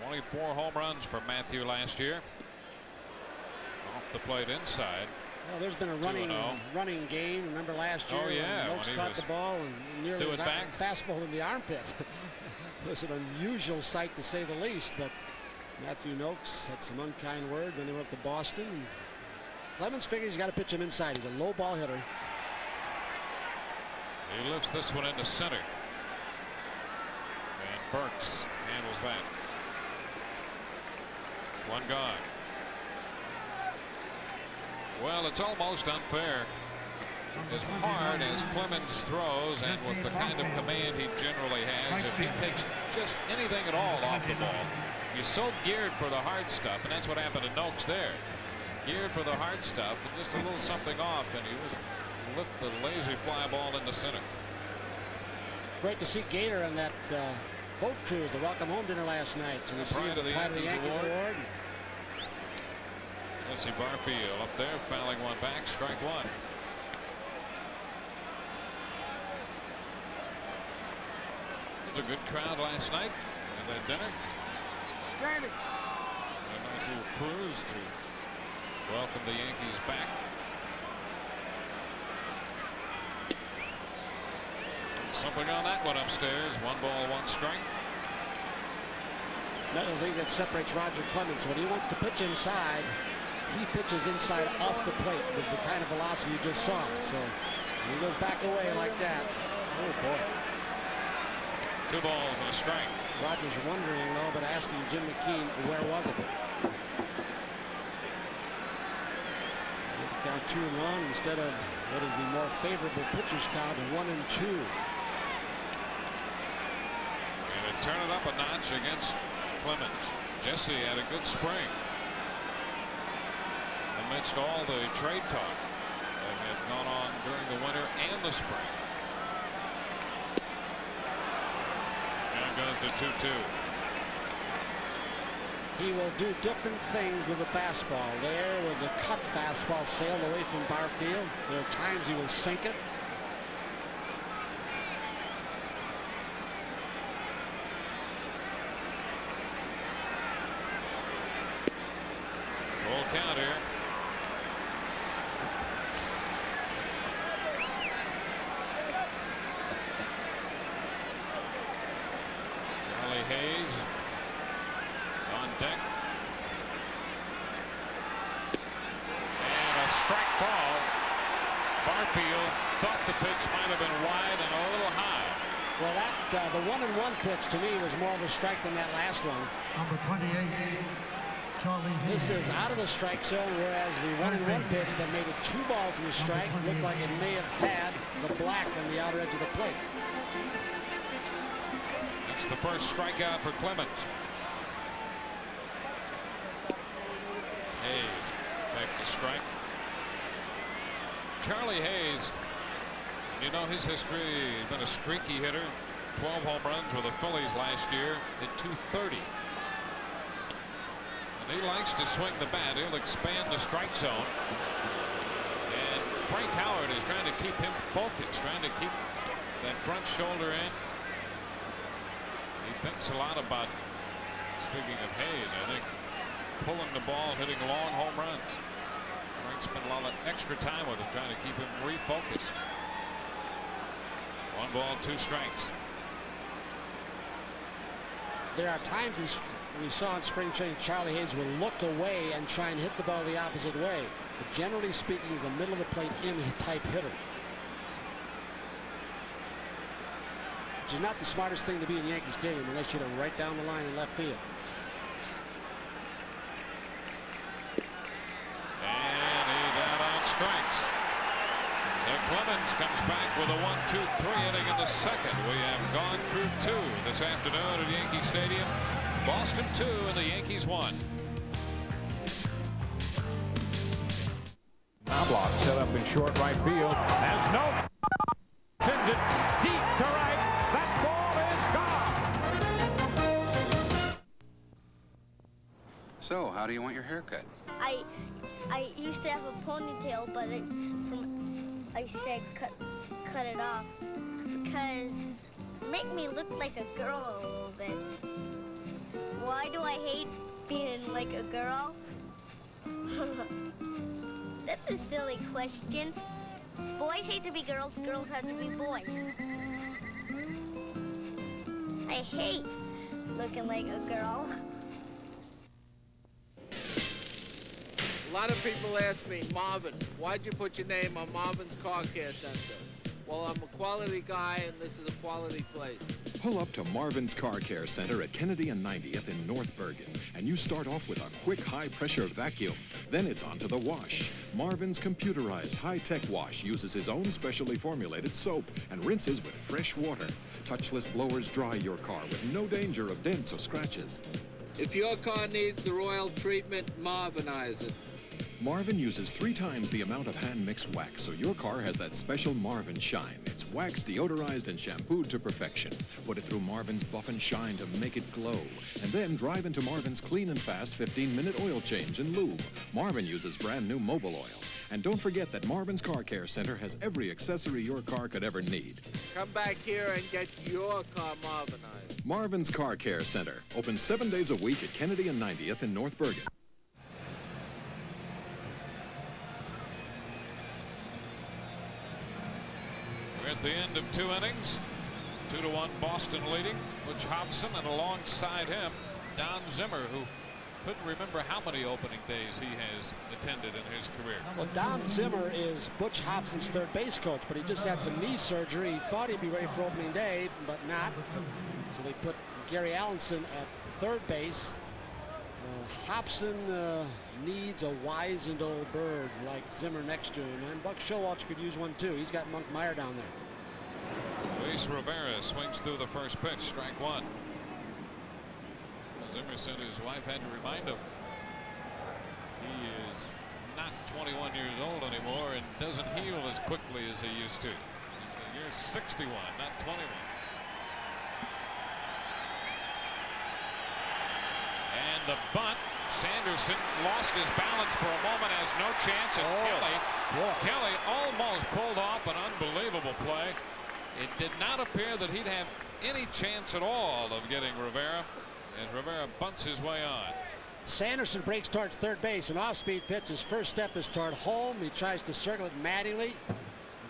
Speaker 2: 24 home runs for Matthew last year. Off the plate inside.
Speaker 3: Well, there's been a running game. Remember last year?
Speaker 2: Oh yeah,
Speaker 3: when Noakes caught the ball and nearly was
Speaker 2: back.
Speaker 3: Fastball in the armpit. It was an unusual sight to say the least, but Matthew Noakes had some unkind words. Then he went up to Boston. Clemens figures he's got to pitch him inside. He's a low ball hitter.
Speaker 2: He lifts this one into center. And Burks handles that. One gone. Well, it's almost unfair. As hard as Clemens throws and with the kind of command he generally has, if he takes just anything at all off the ball, he's so geared for the hard stuff, and that's what happened to Noakes there. Geared for the hard stuff and just a little something off, and he was lift the lazy fly ball into center.
Speaker 3: Great to see Gator and that boat cruise, the welcome home dinner last night to receive the Yankees award.
Speaker 2: Jesse Barfield up there, fouling one back, strike 1. It was a good crowd last night at that dinner. A nice little cruise to welcome the Yankees back. Something on that one upstairs. 1 ball, 1 strike.
Speaker 3: It's another thing that separates Roger Clemens. When he wants to pitch inside, he pitches inside off the plate with the kind of velocity you just saw. So when he goes back away like that, oh boy.
Speaker 2: 2 balls and a strike.
Speaker 3: Roger's wondering though, but asking Jim McKean, where was it? Count 2-1 instead of what is the more favorable pitcher's count of 1 and 2.
Speaker 2: And it turned it up a notch against Clemens. Jesse had a good spring amidst all the trade talk that had gone on during the winter and the spring. And it goes to 2-2.
Speaker 3: He will do different things with the fastball. There was a cut fastball sailed away from Barfield. There are times he will sink it.
Speaker 2: Full count here. Charlie Hayes on deck. thought the pitch might have been wide and a little high.
Speaker 3: Well, that the 1-1 pitch to me was more of a strike than that last one.
Speaker 10: Number 28, Charlie.
Speaker 3: This is out of the strike zone, whereas the 1-1 pitch that made it 2 balls in the strike looked like it may have had the black on the outer edge of the plate.
Speaker 2: That's the first strikeout for Clemens. Hayes back to strike. Charlie Hayes, you know his history. He's been a streaky hitter. 12 home runs with the Phillies last year. Hit .230. And he likes to swing the bat. He'll expand the strike zone. And Frank Howard is trying to keep him focused, trying to keep that front shoulder in. He thinks a lot about, speaking of Hayes, I think, pulling the ball, hitting long home runs. Frank spent a lot of extra time with him, trying to keep him refocused. 1 ball, 2 strikes.
Speaker 3: There are times we saw in spring training Charlie Hayes will look away and try and hit the ball the opposite way. But generally speaking, he's a middle of the plate in type hitter. Which is not the smartest thing to be in Yankee Stadium unless you're right down the line in left field.
Speaker 2: And he's out on strikes. So Clemens comes back with a 1-2-3 inning in the second. We have gone through 2 this afternoon at Yankee Stadium. Boston 2 and the Yankees 1.
Speaker 20: Knobloch set up in short right field. Has no. Sends it deep to right. That ball is gone.
Speaker 11: So, how do you want your haircut?
Speaker 12: I used to have a ponytail, but I said cut it off because it make me look like a girl a little bit. Why do I hate being like a girl? That's a silly question. Boys hate to be girls, girls have to be boys. I hate looking like a girl.
Speaker 14: A lot of people ask me, Marvin, why'd you put your name on Marvin's Car Care Center? Well, I'm a quality guy, and this is a quality place.
Speaker 25: Pull up to Marvin's Car Care Center at Kennedy and 90th in North Bergen, and you start off with a quick, high-pressure vacuum. Then it's on to the wash. Marvin's computerized high-tech wash uses his own specially formulated soap and rinses with fresh water. Touchless blowers dry your car with no danger of dents or scratches.
Speaker 14: If your car needs the royal treatment, Marvinize it.
Speaker 25: Marvin uses 3 times the amount of hand-mixed wax, so your car has that special Marvin shine. It's waxed, deodorized, and shampooed to perfection. Put it through Marvin's Buff and Shine to make it glow. And then drive into Marvin's clean and fast 15-minute oil change and lube. Marvin uses brand new Mobil oil. And don't forget that Marvin's Car Care Center has every accessory your car could ever need.
Speaker 14: Come back here and get your car Marvinized.
Speaker 25: Marvin's Car Care Center. Open 7 days a week at Kennedy and 90th in North Bergen.
Speaker 2: We're at the end of 2 innings. 2-1 Boston leading. Butch Hobson, and alongside him, Don Zimmer, who couldn't remember how many opening days he has attended in his career.
Speaker 3: Well, Don Zimmer is Butch Hobson's third base coach, but he just had some knee surgery. He thought he'd be ready for opening day, but not. So they put Gary Allenson at third base. Hobson needs a wizened old bird like Zimmer next to him, and Buck Showalter could use one too. He's got Monk Meyer down there.
Speaker 2: Luis Rivera swings through the first pitch, strike 1. Zimmer said his wife had to remind him he is not 21 years old anymore and doesn't heal as quickly as he used to. She said, "You're 61, not 21." And the bunt, Sanderson lost his balance for a moment, has no chance, and Kelly almost pulled off an unbelievable play. It did not appear that he'd have any chance at all of getting Rivera, as Rivera bunts his way on.
Speaker 3: Sanderson breaks towards third base, an off-speed pitch. His first step is toward home. He tries to circle it Mattingly.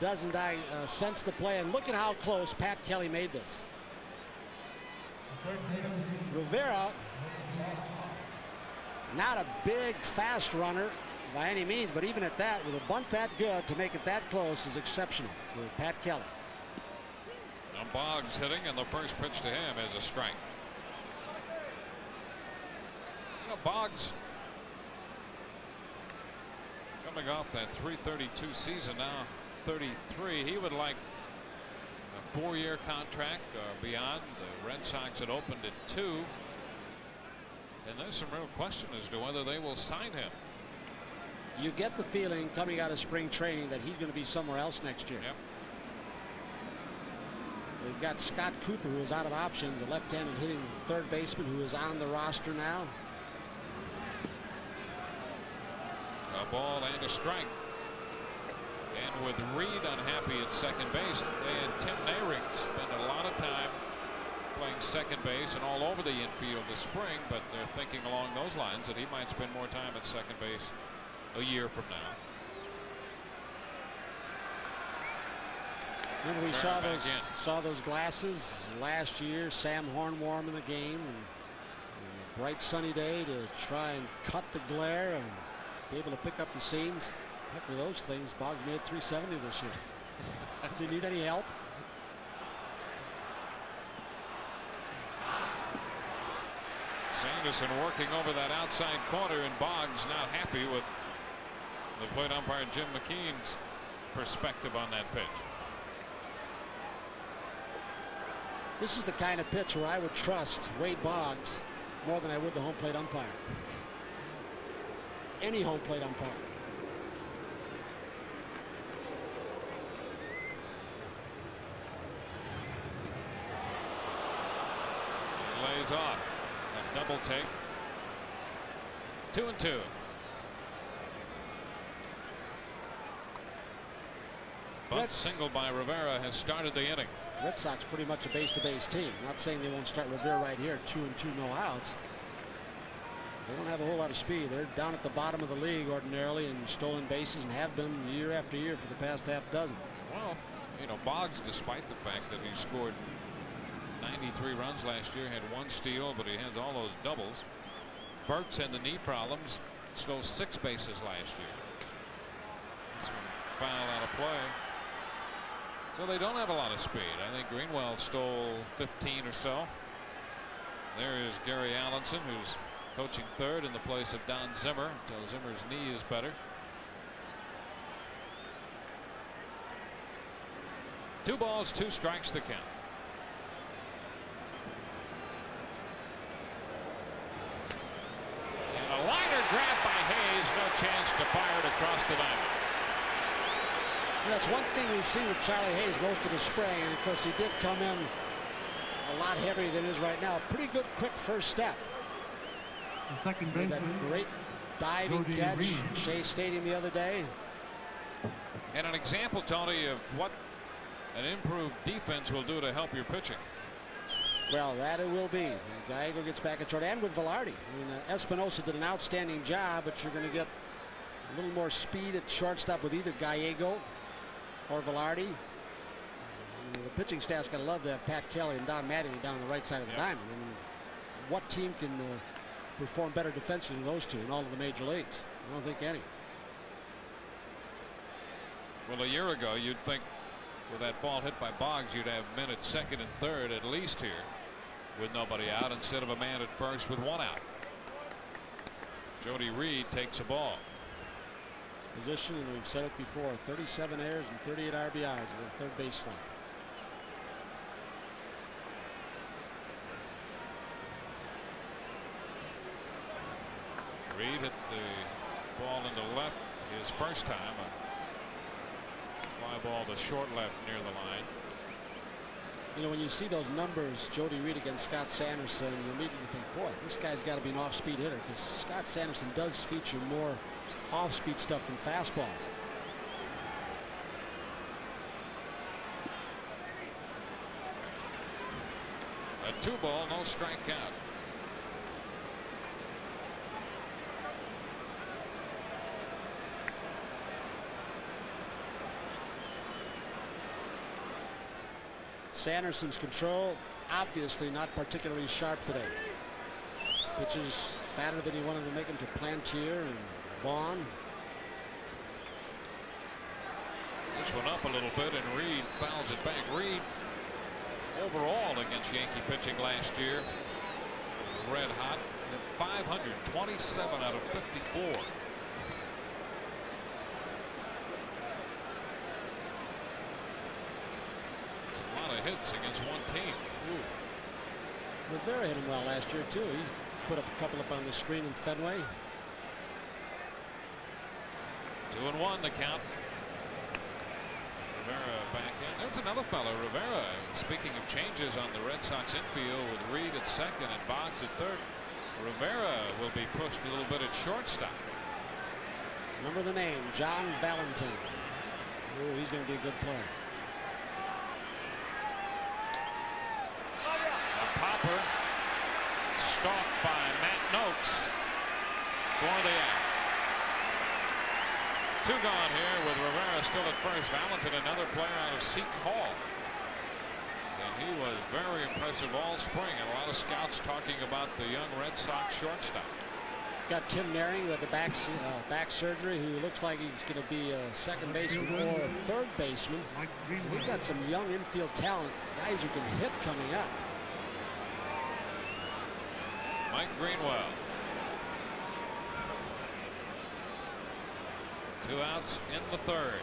Speaker 3: Doesn't sense the play, and look at how close Pat Kelly made this. Rivera, not a big, fast runner. by any means, but even at that, with a bunt that good, to make it that close is exceptional for Pat Kelly.
Speaker 2: Now Boggs hitting, and the first pitch to him is a strike. You know, Boggs coming off that .332 season, now 33. He would like a 4-year contract or beyond. The Red Sox had opened at 2. And there's some real question as to whether they will sign him.
Speaker 3: You get the feeling coming out of spring training that he's going to be somewhere else next year.
Speaker 2: Yep.
Speaker 3: They've got Scott Cooper, who is out of options, a left-handed hitting third baseman who is on the roster now.
Speaker 2: A ball and a strike. And with Reed unhappy at second base, they had Tim Nehring spend a lot of time playing second base and all over the infield this spring, but they're thinking along those lines that he might spend more time at second base a year from now.
Speaker 3: Remember, we saw those glasses last year. Sam Horn wore them in the game, and a bright sunny day to try and cut the glare and be able to pick up the seams. Heck with those things. Boggs made 370 this year. Does he need any help?
Speaker 2: Sanderson working over that outside corner, and Boggs not happy with the plate umpire Jim McKean's perspective on that pitch.
Speaker 3: This is the kind of pitch where I would trust Wade Boggs more than I would the home plate umpire. Any home plate umpire.
Speaker 2: He lays off. A double take. 2-2. Bunt single by Rivera has started the inning.
Speaker 3: Red Sox pretty much a base-to-base team. Not saying they won't start Rivera right here. 2-2, no outs. They don't have a whole lot of speed. They're down at the bottom of the league ordinarily in stolen bases and have been year after year for the past half dozen.
Speaker 2: Well, you know, Boggs, despite the fact that he scored 93 runs last year, had 1 steal, but he has all those doubles. Burks had the knee problems, stole 6 bases last year. This one foul out of play. So they don't have a lot of speed. I think Greenwell stole 15 or so. There is Gary Allenson, who's coaching third in the place of Don Zimmer until Zimmer's knee is better. Two balls, 2 strikes the count. And a liner grab by Hayes, no chance to fire it across the diamond.
Speaker 3: That's one thing we've seen with Charlie Hayes most of the spring, and of course he did come in a lot heavier than he is right now. Pretty good quick first step.
Speaker 10: The second baseman,
Speaker 3: that great diving catch Shea Stadium the other day.
Speaker 2: And an example, Tony, of what an improved defense will do to help your pitching.
Speaker 3: Well, that it will be. Gallego gets back at short, and with Velarde. I mean, Espinosa did an outstanding job, but you're going to get a little more speed at shortstop with either Gallego or Velarde. The pitching staff's got to love to have Pat Kelly and Don Mattingly down on the right side of the diamond. I mean, what team can perform better defensively than those two in all of the major leagues? I don't think any.
Speaker 2: Well, a year ago, you'd think with that ball hit by Boggs, you'd have men at second and third at least here with nobody out, instead of a man at first with 1 out. Jody Reed takes a ball.
Speaker 3: Position, and we've said it before, 37 errors and 38 RBIs at the third base flank.
Speaker 2: Reed hit the ball into left his first time. A fly ball to short left near the line.
Speaker 3: You know, when you see those numbers, Jody Reed against Scott Sanderson, you immediately think, boy, this guy's got to be an off-speed hitter, because Scott Sanderson does feature more off-speed stuff than fastballs.
Speaker 2: A 2 ball, no strike count.
Speaker 3: Sanderson's control, obviously not particularly sharp today. Pitches fatter than he wanted to make him to Plantier and Vaughn.
Speaker 2: This one up a little bit, and Reed fouls it back. Reed, overall against Yankee pitching last year, was red hot. Hit 527 out of 54. It's a lot of hits against one team.
Speaker 3: Rivera hit him well last year, too. He put up a couple up on the screen in Fenway.
Speaker 2: 2-1 the count. Rivera back in. There's another fellow, Rivera. Speaking of changes on the Red Sox infield with Reed at second and Boggs at third, Rivera will be pushed a little bit at shortstop.
Speaker 3: Remember the name, John Valentin. Oh, he's going to be a good player.
Speaker 2: A popper stalked by Matt Noakes for the out. 2 gone here with Rivera still at first. Valentin, another player out of Seton Hall. And he was very impressive all spring. And a lot of scouts talking about the young Red Sox shortstop.
Speaker 3: Got Tim Naring with the back surgery, who looks like he's going to be a second baseman or a third baseman. They've got some young infield talent, guys who can hit coming up.
Speaker 2: Mike Greenwell. 2 outs in the third.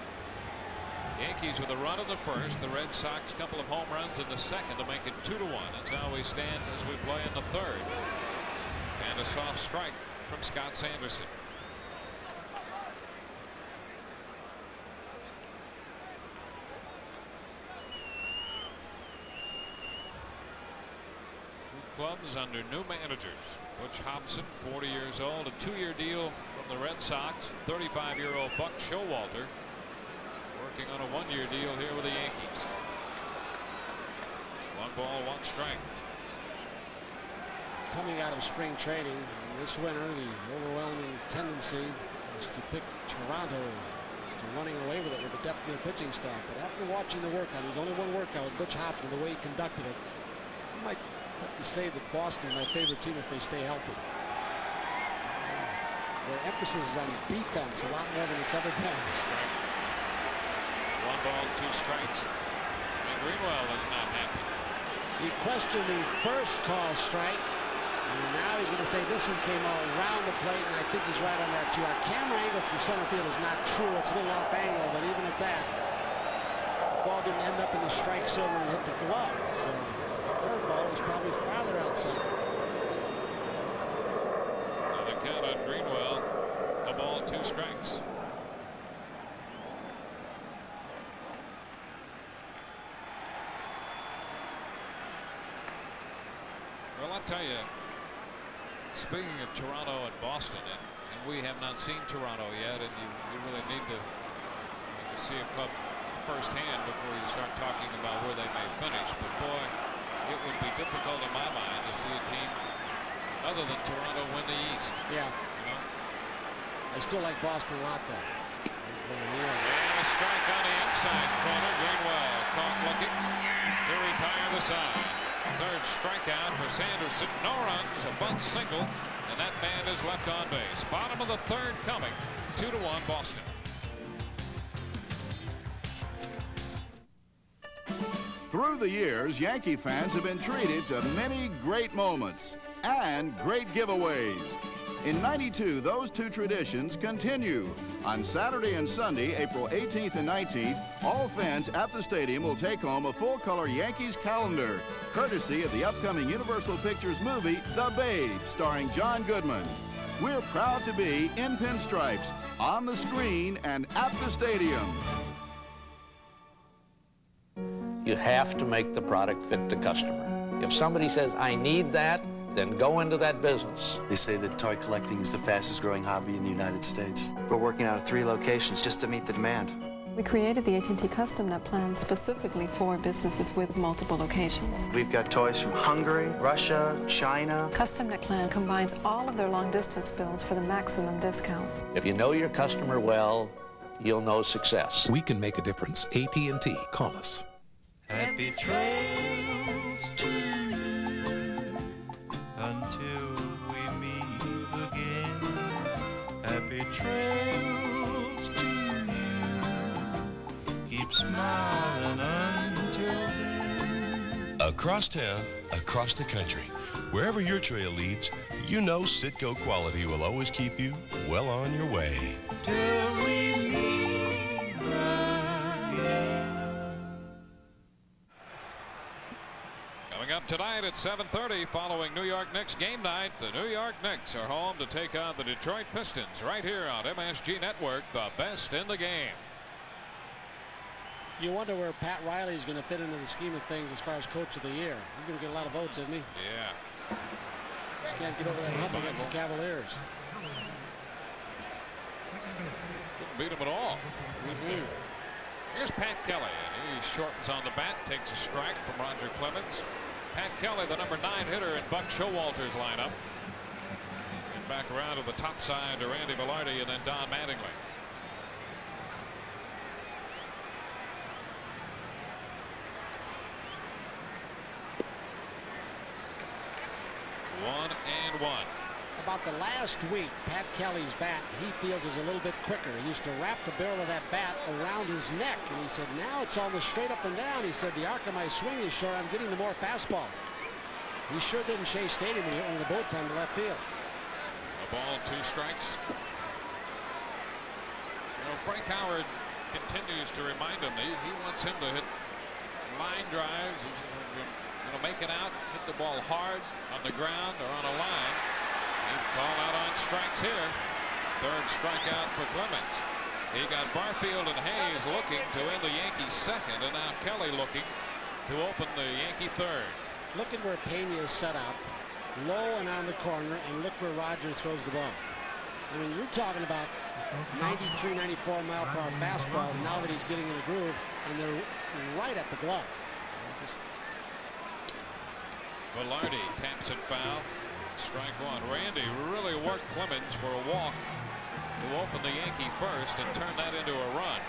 Speaker 2: Yankees with a run in the first. The Red Sox couple of home runs in the second to make it 2-1. That's how we stand as we play in the third. And a soft strike from Scott Sanderson. Clubs under new managers. Butch Hobson, 40 years old, a 2-year deal from the Red Sox. 35-year-old Buck Showalter working on a 1-year deal here with the Yankees. 1 ball, 1 strike.
Speaker 3: Coming out of spring training this winter, the overwhelming tendency is to pick Toronto, is to running away with it with the depth of their pitching staff. But after watching the workout, there was only 1 workout with Butch Hobson, the way he conducted it, I might have to say that Boston is my favorite team if they stay healthy. Their emphasis is on defense a lot more than it's ever been.
Speaker 2: 1 ball, 2 strikes. And Greenwell is not happy.
Speaker 3: He questioned the first call strike, and now he's going to say this one came out around the plate, and I think he's right on that too. Our camera angle from center field is not true. It's a little off angle, but even at that, the ball didn't end up in the strike zone and hit the glove. So curveball is probably farther outside.
Speaker 2: Another count on Greenwell. 1 ball, 2 strikes. Well, I'll tell you, speaking of Toronto and Boston, and we have not seen Toronto yet, and you really need to see a club firsthand before you start talking about where they may finish. But boy, it would be difficult in my mind to see a team other than Toronto win the East.
Speaker 3: Yeah.
Speaker 2: You know?
Speaker 3: I still like Boston a lot, though.
Speaker 2: And a strike on the inside corner. Greenwell caught looking to retire the side. 3rd strikeout for Sanderson. No runs, a bunt single, and that man is left on base. Bottom of the 3rd coming. 2-1 Boston.
Speaker 11: Through the years, Yankee fans have been treated to many great moments and great giveaways. In '92, those 2 traditions continue. On Saturday and Sunday, April 18th and 19th, all fans at the stadium will take home a full-color Yankees calendar, courtesy of the upcoming Universal Pictures movie, The Babe, starring John Goodman. We're proud to be in pinstripes, on the screen, and at the stadium.
Speaker 6: You have to make the product fit the customer. If somebody says, I need that, then go into that business.
Speaker 7: They say that toy collecting is the fastest growing hobby in the United States. We're working out of 3 locations just to meet the demand.
Speaker 8: We created the AT&T Custom Net plan specifically for businesses with multiple locations.
Speaker 7: We've got toys from Hungary, Russia, China.
Speaker 8: Custom Net plan combines all of their long-distance bills for the maximum discount.
Speaker 6: If you know your customer well, you'll know success.
Speaker 13: We can make a difference. AT&T. Call us.
Speaker 15: Happy trails to you until we meet again. Happy trails to you.
Speaker 9: Across town, across the country, wherever your trail leads, you know Citgo quality will always keep you well on your way.
Speaker 15: Till we meet again.
Speaker 2: Coming up tonight at 7:30 following New York Knicks game night, the New York Knicks are home to take on the Detroit Pistons right here on MSG Network, the best in the game.
Speaker 3: You wonder where Pat Riley's going to fit into the scheme of things as far as coach of the year. He's going to get a lot of votes, isn't he?
Speaker 2: Yeah.
Speaker 3: Just can't get over that hump against the Cavaliers.
Speaker 2: Couldn't beat him at all. Here's Pat Kelly, and he shortens on the bat, takes a strike from Roger Clemens. Pat Kelly, the number 9 hitter in Buck Showalter's lineup. And back around to the top side to Randy Velarde and then Don Mattingly. One and one.
Speaker 3: About the last week, Pat Kelly's bat, he feels, is a little bit quicker. He used to wrap the barrel of that bat around his neck, and he said, now it's almost straight up and down. He said, the arc of my swing is short. I'm getting to more fastballs. He sure didn't Shea Stadium when he hit one of the bullpen to left field.
Speaker 2: A ball, 2 strikes. You know, Frank Howard continues to remind him he wants him to hit line drives. He's going to make it out, hit the ball hard on the ground or on a line. He's called out on strikes here. 3rd strikeout for Clemens. He got Barfield and Hayes looking to end the Yankees 2nd, and now Kelly looking to open the Yankee 3rd.
Speaker 3: Look at where Pena is set up, low and on the corner, and look where Rogers throws the ball. I mean, you're talking about 93, 94 mile per hour fastball now that he's getting in a groove, and they're right at the glove.
Speaker 2: Velarde taps it foul. Strike 1. Randy really worked Clemens for a walk to open the Yankee 1st and turn that into a run.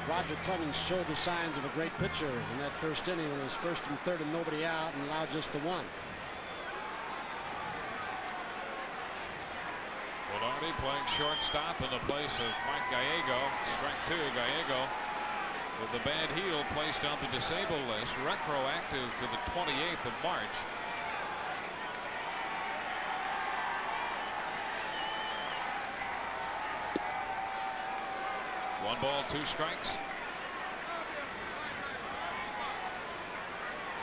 Speaker 3: Roger Clemens showed the signs of a great pitcher in that 1st inning when it was 1st and 3rd and nobody out and allowed just the 1.
Speaker 2: Velarde playing shortstop in the place of Mike Gallego. Strike 2. Gallego with the bad heel placed on the disabled list, retroactive to the 28th of March. One ball, 2 strikes.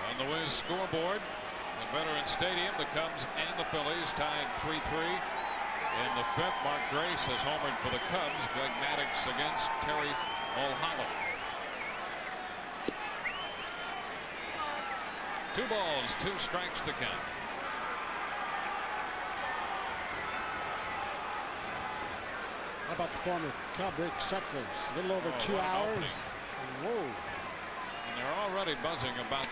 Speaker 2: On the Wiz scoreboard at Veterans Stadium, the Cubs and the Phillies tied 3-3. In the 5th, Mark Grace has homered for the Cubs. Greg Maddux against Terry Mulholland. 2 balls, 2 strikes the count.
Speaker 3: How about the former Cub Rick Sutcliffe? A little over 2 hours. Whoa.
Speaker 2: And they're already buzzing about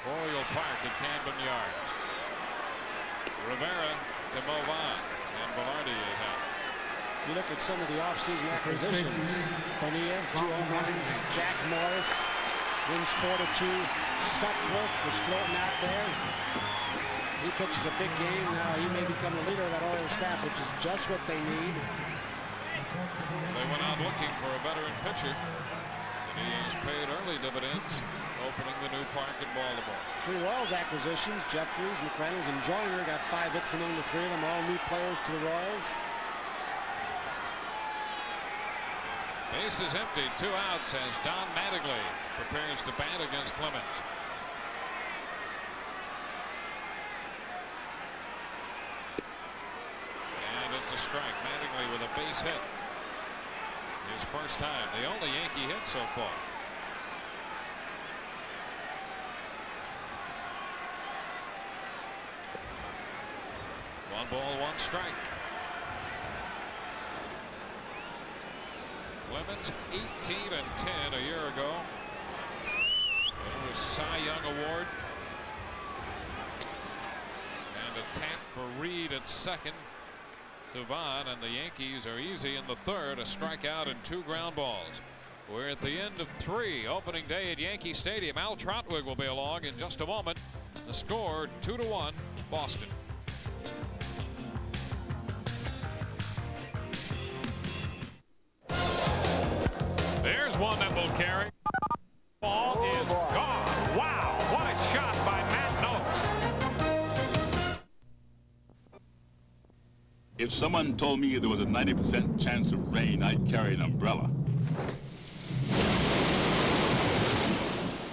Speaker 2: Oriole Park at Camden Yards. Rivera to move on, and Velarde is out.
Speaker 3: You look at some of the offseason acquisitions. Bonilla, 2 home runs. Jack Morris wins 4-2. Sutcliffe was floating out there. He pitches a big game. Now he may become the leader of that Orioles staff, which is just what they need.
Speaker 2: They went out looking for a veteran pitcher, and he has paid early dividends, opening the new park in Baltimore.
Speaker 3: 3 Royals acquisitions. Jeffries, McReynolds, and Joyner got 5 hits among the 3 of them, all new players to the Royals.
Speaker 2: Base is empty, 2 outs as Don Mattingly prepares to bat against Clemens. And it's a strike. Mattingly with a base hit. His first time, the only Yankee hit so far. One ball, 1 strike. Clemens 18-10 a year ago. It was Cy Young Award. And a tap for Reed at 2nd. Devon, and the Yankees are easy in the 3rd, a strikeout and 2 ground balls. We're at the end of 3, opening day at Yankee Stadium. Al Trotwig will be along in just a moment. The score 2-1 Boston. There's one that will carry. Ball is gone.
Speaker 16: If someone told me there was a 90% chance of rain, I'd carry an umbrella.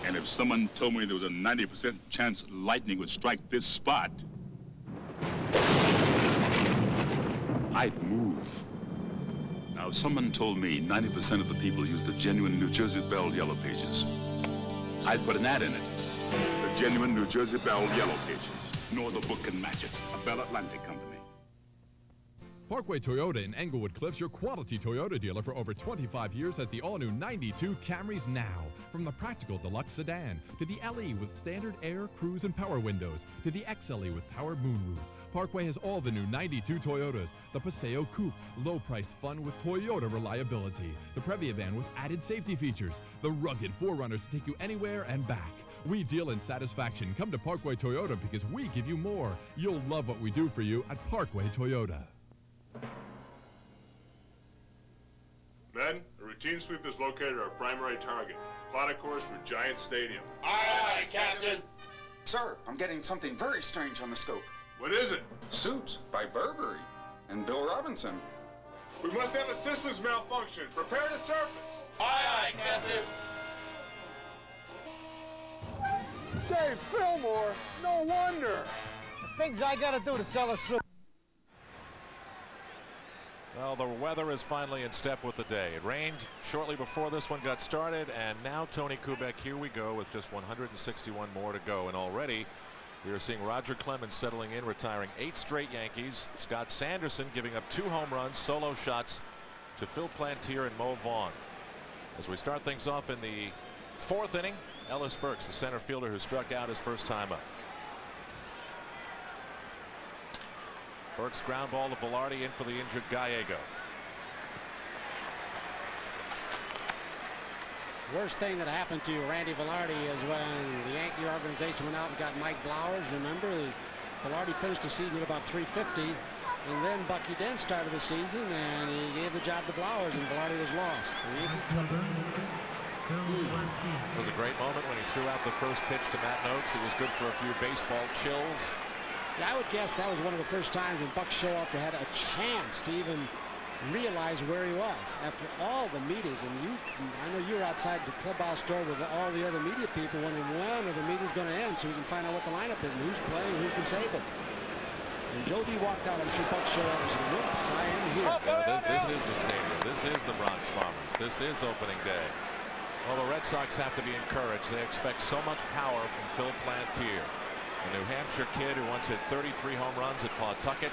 Speaker 16: And if someone told me there was a 90% chance lightning would strike this spot, I'd move. Now, if someone told me 90% of the people use the genuine New Jersey Belle Yellow Pages, I'd put an ad in it. The genuine New Jersey Belle Yellow Pages. No other book can match it. A Bell Atlantic company.
Speaker 17: Parkway Toyota in Englewood Cliffs, your quality Toyota dealer for over 25 years, has the all-new 92 Camrys now. From the practical deluxe sedan, to the LE with standard air, cruise, and power windows, to the XLE with powered moonroof. Parkway has all the new 92 Toyotas, the Paseo Coupe, low-priced fun with Toyota reliability, the Previa van with added safety features, the rugged 4Runners to take you anywhere and back. We deal in satisfaction. Come to Parkway Toyota because we give you more. You'll love what we do for you at Parkway Toyota.
Speaker 18: Men, a routine sweep is located at our primary target, plotted course for Giant Stadium.
Speaker 19: Aye, aye, Captain. Sir, I'm getting something very strange on the scope.
Speaker 18: What is it?
Speaker 19: Suits by Burberry and Bill Robinson.
Speaker 18: We must have a systems malfunction. Prepare to surface.
Speaker 19: Aye, aye, Captain.
Speaker 21: Dave Fillmore, no wonder. The things I gotta do to sell a suit.
Speaker 26: Well, the weather is finally in step with the day. It rained shortly before this one got started, and now Tony Kubek, here we go with just 161 more to go. And already we are seeing Roger Clemens settling in, retiring 8 straight Yankees. Scott Sanderson giving up 2 home runs, solo shots to Phil Plantier and Mo Vaughn. As we start things off in the 4th inning, Ellis Burks, the center fielder who struck out his first time up. Burks ground ball to Velarde, in for the injured Gallego.
Speaker 3: Worst thing that happened to Randy Velarde is when the Yankee organization went out and got Mike Blowers. Remember, Velarde finished the season at about 350, and then Bucky Dent started the season, and he gave the job to Blowers, and Velarde was lost. The Yankee
Speaker 26: It was a great moment when he threw out the first pitch to Matt Noakes. It was good for a few baseball chills.
Speaker 3: Yeah, I would guess that was one of the first times when Buck Showalter had a chance to even realize where he was after all the meetings. And I know you were outside the clubhouse door with all the other media people wondering when are the meetings going to end so we can find out what the lineup is and who's playing and who's disabled. When Joe D walked out, I'm sure Buck Showalter said, "Whoops, I am here."
Speaker 26: This is the stadium. This is the Bronx Bombers. This is opening day. Well, the Red Sox have to be encouraged. They expect so much power from Phil Plantier. A New Hampshire kid who once hit 33 home runs at Pawtucket.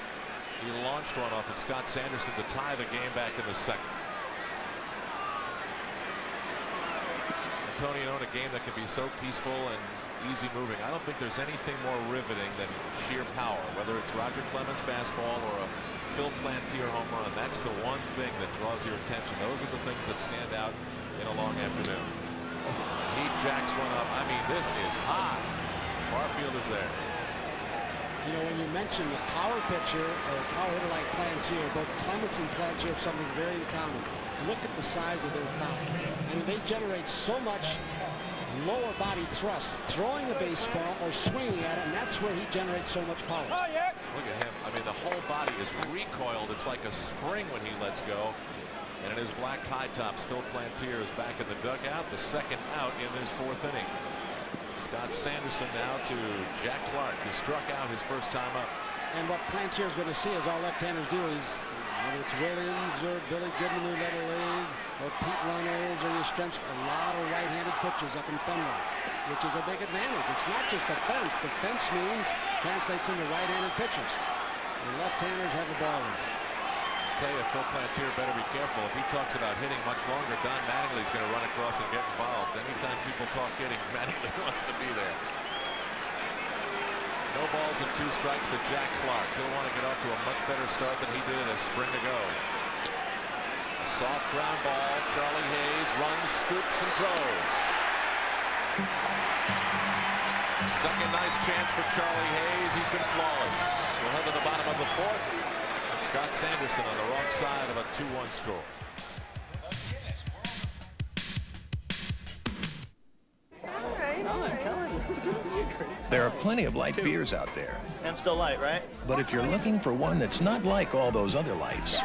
Speaker 26: He launched one off at Scott Sanderson to tie the game back in the 2nd. And Tony, in a game that can be so peaceful and easy moving, I don't think there's anything more riveting than sheer power, whether it's Roger Clemens fastball or a Phil Plantier home run. That's the one thing that draws your attention. Those are the things that stand out in a long afternoon. He jacks one up. I mean, this is high. Barfield is there.
Speaker 3: You know, when you mention a power pitcher or a power hitter like Plantier, both Clemens and Plantier have something very in common. Look at the size of their thighs. I mean, they generate so much lower body thrust, throwing the baseball or swinging at it, and that's where he generates so much power.
Speaker 26: Oh, yeah. Look at him. I mean, the whole body is recoiled. It's like a spring when he lets go. And in his black high tops, Phil Plantier is back in the dugout, the 2nd out in this 4th inning. Scott Sanderson now to Jack Clark, who struck out his first time up.
Speaker 3: And what Plantier's going to see, as all left-handers do, is whether it's Williams or Billy Goodman who led the league, or Pete Runnels or Yastrzemski, a lot of right-handed pitchers up in Fenway, which is a big advantage. It's not just the fence. The fence translates into right-handed pitchers. The left-handers have the ball in.
Speaker 26: I tell you, Phil Plantier better be careful. If he talks about hitting much longer, Don Mattingly's going to run across and get involved. Anytime people talk hitting, Mattingly wants to be there. No balls and 2 strikes to Jack Clark. He'll want to get off to a much better start than he did a spring ago. A soft ground ball. Charlie Hayes runs, scoops, and throws. Second nice chance for Charlie Hayes. He's been flawless. We'll head to the bottom of the 4th. Scott Sanderson on the wrong side of a 2-1 score.
Speaker 27: All right, all right.
Speaker 13: There are plenty of light beers out there.
Speaker 1: Amstel Light, right?
Speaker 13: But if you're looking for one that's not like all those other lights,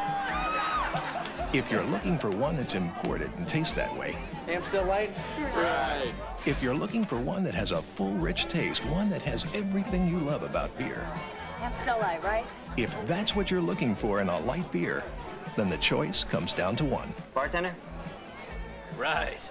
Speaker 13: if you're looking for one that's imported and tastes that way,
Speaker 1: Amstel Light? Right.
Speaker 13: if you're looking for one that has a full, rich taste, one that has everything you love about beer,
Speaker 4: Amstel Light, right?
Speaker 13: if that's what you're looking for in a light beer, then the choice comes down to one.
Speaker 1: Bartender? Right.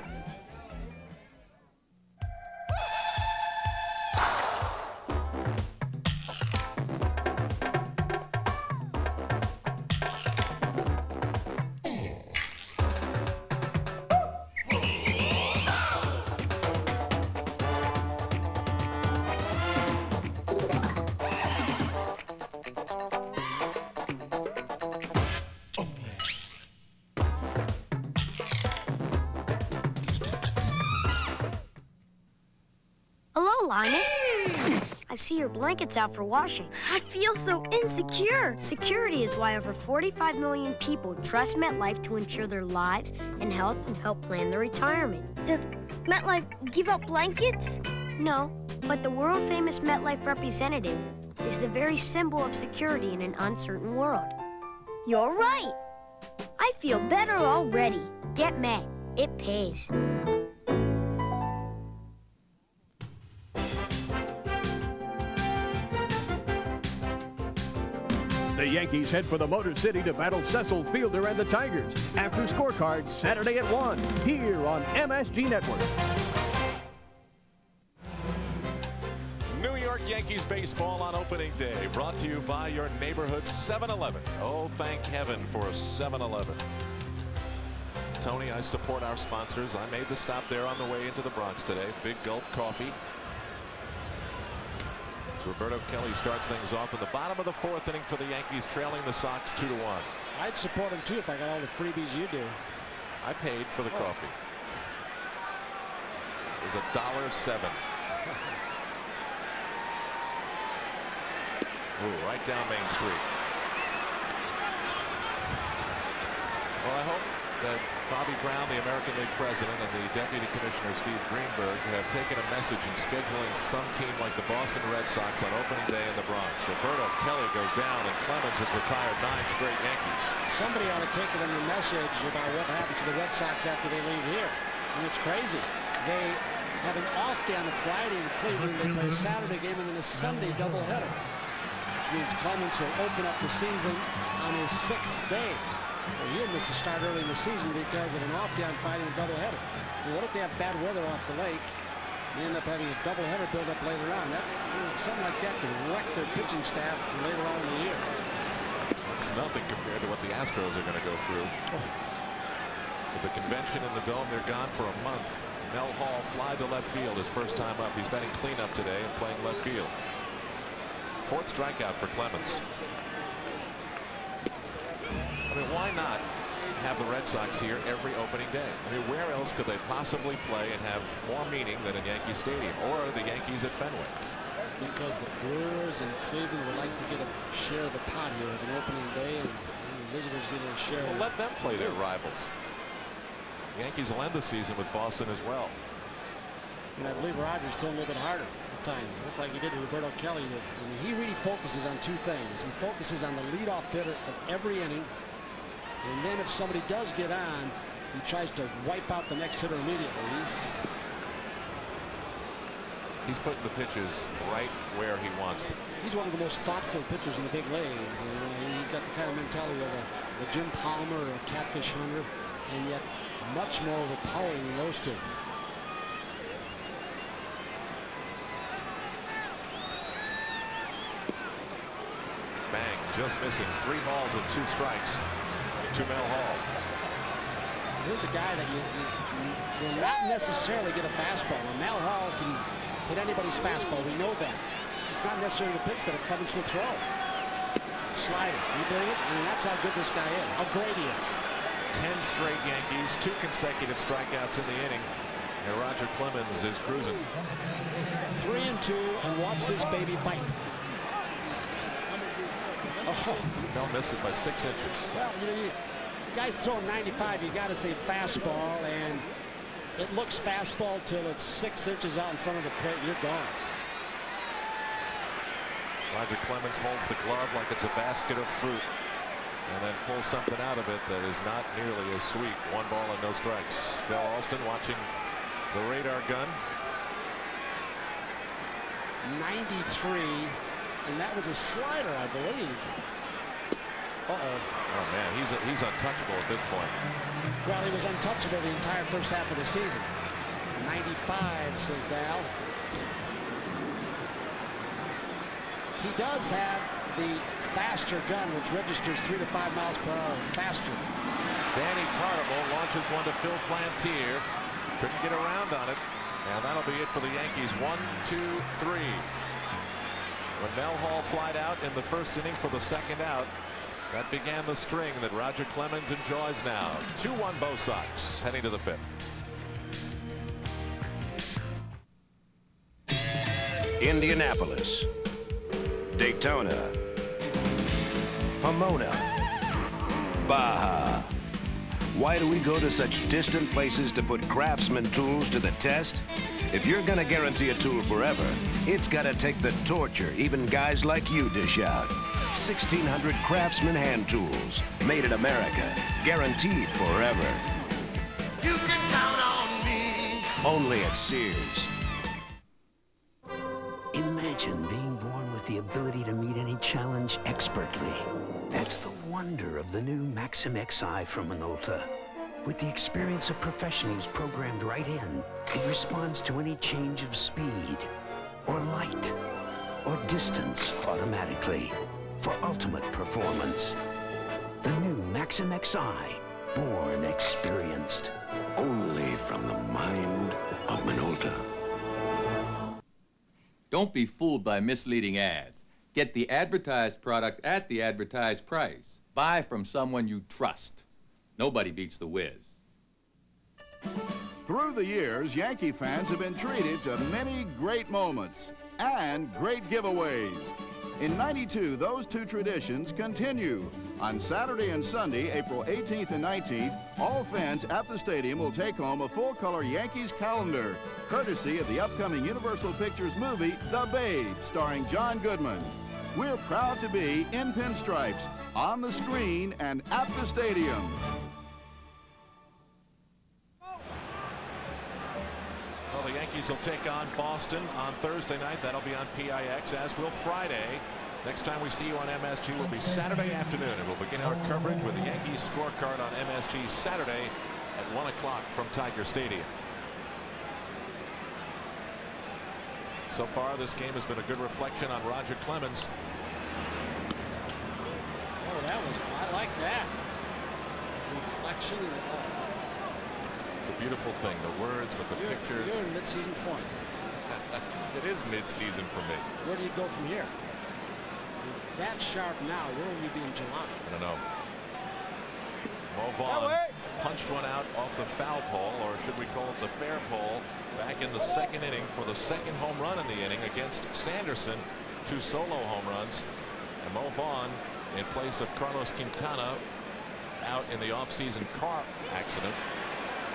Speaker 5: I see your blanket's out for washing. I feel so insecure. Security is why over 45 million people trust MetLife to ensure their lives and health and help plan their retirement.
Speaker 12: Does MetLife give out blankets?
Speaker 5: No, but the world-famous MetLife representative is the very symbol of security in an uncertain world.
Speaker 12: You're right. I feel better already.
Speaker 5: Get Met. It pays.
Speaker 20: The Yankees head for the Motor City to battle Cecil Fielder and the Tigers after scorecards Saturday at 1 here on MSG Network.
Speaker 26: New York Yankees baseball on opening day, brought to you by your neighborhood 7-Eleven. Oh, thank heaven for 7-Eleven. Tony, I support our sponsors. I made the stop there on the way into the Bronx today. Big Gulp Coffee. As Roberto Kelly starts things off in the bottom of the fourth inning for the Yankees, trailing the Sox 2-1.
Speaker 3: I'd support him too if I got all the freebies you do.
Speaker 26: I paid for the coffee. It was $1.07. Ooh, right down Main Street. Well, I hope that Bobby Brown, the American League president, and the Deputy Commissioner Steve Greenberg have taken a message in scheduling some team like the Boston Red Sox on opening day in the Bronx. Roberto Kelly goes down, and Clemens has retired 9 straight Yankees.
Speaker 3: Somebody ought to take them a message about what happened to the Red Sox after they leave here. And it's crazy. They have an off day on a Friday in Cleveland. They play a Saturday game and then a Sunday doubleheader, which means Clemens will open up the season on his 6th day. So he'll miss a start early in the season because of an off day on Friday and a doubleheader. Well, what if they have bad weather off the lake? They end up having a doubleheader build up later on. That, something like that could wreck their pitching staff later on in the year.
Speaker 26: That's nothing compared to what the Astros are going to go through. With the convention in the Dome, they're gone for a month. Mel Hall fly to left field his first time up. He's batting cleanup today and playing left field. 4th strikeout for Clemens. I mean, why not have the Red Sox here every opening day? I mean, where else could they possibly play and have more meaning than in Yankee Stadium or the Yankees at Fenway?
Speaker 3: Because the Brewers and Cleveland would like to get a share of the pot here of an opening day, and the visitors get a share.
Speaker 26: Well, let them play their rivals. The Yankees will end the season with Boston as well.
Speaker 3: And I believe Rogers threw a little bit harder at times. It looked like he did to Roberto Kelly. I mean, he really focuses on 2 things. He focuses on the leadoff hitter of every inning. And then if somebody does get on, he tries to wipe out the next hitter immediately.
Speaker 26: He's putting the pitches right where he wants them.
Speaker 3: He's one of the most thoughtful pitchers in the big leagues. And, he's got the kind of mentality of a Jim Palmer or a Catfish Hunter, and yet much more overpowering than those 2.
Speaker 26: Bang, just missing. 3 balls and 2 strikes to Mel Hall.
Speaker 3: So here's a guy that you will not necessarily get a fastball. And Mel Hall can hit anybody's fastball. We know that. It's not necessarily the pitch that a Clemens will throw. Slider. You believe it? I mean, that's how good this guy is. How great he is.
Speaker 26: 10 straight Yankees, 2 consecutive strikeouts in the inning. And Roger Clemens is cruising.
Speaker 3: 3-2, and watch this baby bite. Oh.
Speaker 26: Bell missed it by 6 inches.
Speaker 3: Well, the guy's throwing 95. You got to say fastball, and It looks fastball till it's 6 inches out in front of the plate. You're gone.
Speaker 26: Roger Clemens holds the glove like it's a basket of fruit and then pulls something out of it that is not nearly as sweet. 1 ball and no strikes. Del Alston watching the radar gun.
Speaker 3: 93, and that was a slider, I believe. Uh-oh.
Speaker 26: Oh, man, he's untouchable at this point.
Speaker 3: Well, he was untouchable the entire first half of the season. 95, says Dal. He does have the faster gun, which registers 3 to 5 miles per hour faster.
Speaker 26: Danny Tartable launches one to Phil Plantier. Couldn't get around on it. And that'll be it for the Yankees. 1, 2, 3. When Mel Hall flied out in the first inning for the second out, that began the string that Roger Clemens enjoys now. 2-1 Bo Sox heading to the 5th.
Speaker 4: Indianapolis, Daytona, Pomona, Baja. Why do we go to such distant places to put Craftsman tools to the test? If you're gonna guarantee a tool forever, it's gotta take the torture even guys like you dish out. 1,600 Craftsman hand tools, made in America, guaranteed forever.
Speaker 15: You can count on me.
Speaker 4: Only at Sears.
Speaker 14: Imagine being born with the ability to meet any challenge expertly. That's the wonder of the new Maxim XI from Minolta. With the experience of professionals programmed right in, it responds to any change of speed, or light, or distance automatically for ultimate performance. The new Maxim XI, born experienced.
Speaker 4: Only from the mind of Minolta.
Speaker 22: Don't be fooled by misleading ads. Get the advertised product at the advertised price. Buy from someone you trust. Nobody beats the Wiz.
Speaker 11: Through the years, Yankee fans have been treated to many great moments and great giveaways. In '92, those two traditions continue. On Saturday and Sunday, April 18th and 19th, all fans at the stadium will take home a full-color Yankees calendar, courtesy of the upcoming Universal Pictures movie, The Babe, starring John Goodman. We're proud to be in pinstripes, on the screen, and at the stadium.
Speaker 26: Well, the Yankees will take on Boston on Thursday night. That'll be on PIX, as will Friday. Next time we see you on MSG will be Saturday afternoon, and we'll begin our coverage with the Yankees scorecard on MSG Saturday at 1 o'clock from Tiger Stadium. So far, this game has been a good reflection on Roger Clemens.
Speaker 3: Oh, I like that. Reflection.
Speaker 26: It's a beautiful thing, the words with the pictures.
Speaker 3: You're in mid-season form.
Speaker 26: It is mid-season for me.
Speaker 3: Where do you go from here? That sharp now, where will you be in July?
Speaker 26: I don't know. Mo Vaughn punched one out off the foul pole, or should we call it the fair pole, back in the second inning for the second home run in the inning against Sanderson. 2 solo home runs. And Mo Vaughn, in place of Carlos Quintana, out in the offseason car accident,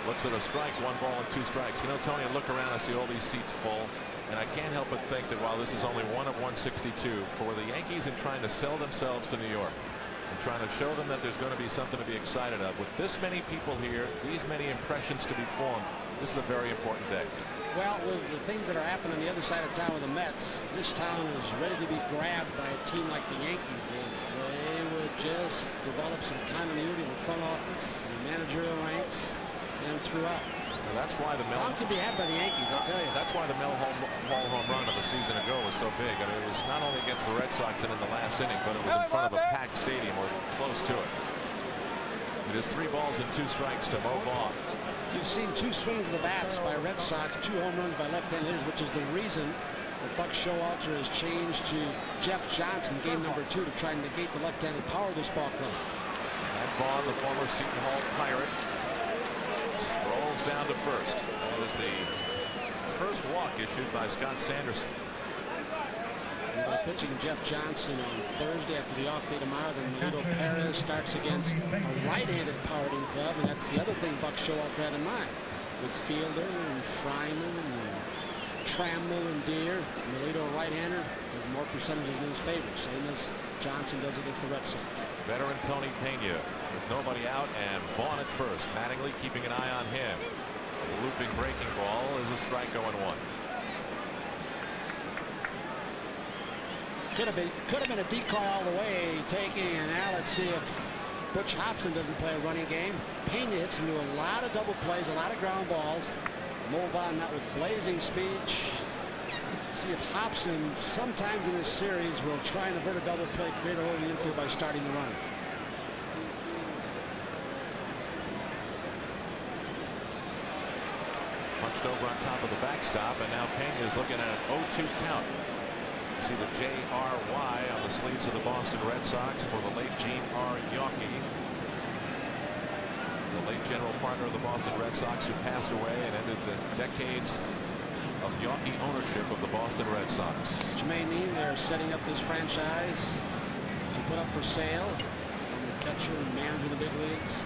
Speaker 26: looks at a strike, 1 ball and 2 strikes. You know, Tony, I look around, I see all these seats full, and I can't help but think that while this is only 1 of 162, for the Yankees in trying to sell themselves to New York and trying to show them that there's going to be something to be excited of, with this many people here, these many impressions to be formed, this is a very important day.
Speaker 3: Well, with the things that are happening on the other side of town with the Mets, this town is ready to be grabbed by a team like the Yankees. If they would just develop some continuity in the front office, the managerial ranks, and throughout.
Speaker 26: Well, that's why the
Speaker 3: Tom can be had by the Yankees, I'll tell you.
Speaker 26: That's why the Mel Hall home run of a season ago was so big. I mean, it was not only against the Red Sox and in the last inning, but it was in front of a packed stadium or close to it. It is 3 balls and 2 strikes to Mo Vaughn.
Speaker 3: You've seen 2 swings of the bats by Red Sox, 2 home runs by left-hand hitters, which is the reason that Buck Showalter has changed to Jeff Johnson, game number 2, to try and negate the left-handed power of this ball club.
Speaker 26: And Vaughn, the former Seton Hall Pirate, strolls down to first. That is the first walk issued by Scott Sanderson.
Speaker 3: And by pitching Jeff Johnson on Thursday after the off day tomorrow, then Melito Perez starts against a right-handed powered-in club, and that's the other thing Buck Showalter had in mind. with Fielder and Fryman and Trammell and Deere. The Toledo right-hander has more percentages in his favor, same as Johnson does against the Red Sox.
Speaker 26: Veteran Tony Pena with nobody out and Vaughn at first. Mattingly keeping an eye on him. The looping breaking ball is a strike 0-1.
Speaker 3: Could have been a decoy all the way taking, and now let's see if Butch Hobson doesn't play a running game. Pena hits into a lot of double plays, a lot of ground balls. Mulvan not with blazing speed. See if Hobson sometimes in this series will try and avert a double play, create a hole in the infield by starting the runner.
Speaker 26: Punched over on top of the backstop, and now Pena is looking at an 0-2 count. You see the J-R-Y on the sleeves of the Boston Red Sox for the late Gene R. Yawkey, the late general partner of the Boston Red Sox, who passed away and ended the decades of Yawkey ownership of the Boston Red Sox.
Speaker 3: Which may mean they're setting up this franchise to put up for sale from the catcher and manager of the big leagues.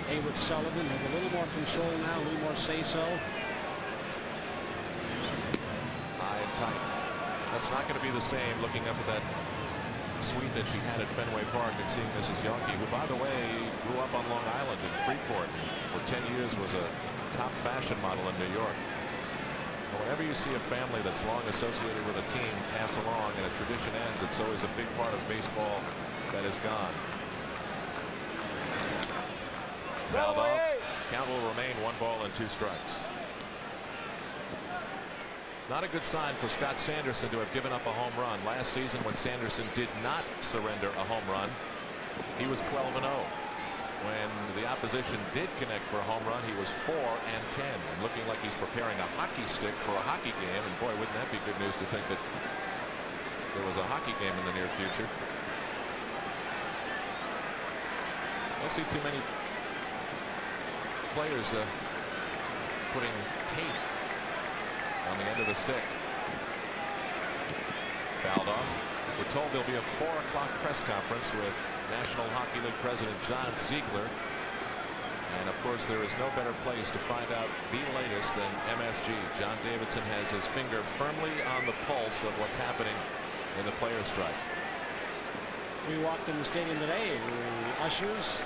Speaker 3: Haywood Sullivan has a little more control now, a little more say-so.
Speaker 26: High and tight. That's not going to be the same looking up at that suite that she had at Fenway Park and seeing Mrs. Yawkey, who, by the way, grew up on Long Island in Freeport and for 10 years was a top fashion model in New York. Whenever you see a family that's long associated with a team pass along and a tradition ends, it's always a big part of baseball that is gone. Fouled off. Count will remain 1 ball and 2 strikes. Not a good sign for Scott Sanderson to have given up a home run. Last season, when Sanderson did not surrender a home run, he was 12-0. When the opposition did connect for a home run, he was 4-10, and looking like he's preparing a hockey stick for a hockey game. And boy, wouldn't that be good news to think that there was a hockey game in the near future. I don't see too many players putting tape on the end of the stick. Fouled off. We're told there'll be a 4 o'clock press conference with National Hockey League President John Ziegler. And of course, there is no better place to find out the latest than MSG. John Davidson has his finger firmly on the pulse of what's happening in the players' strike.
Speaker 3: We walked in the stadium today. The ushers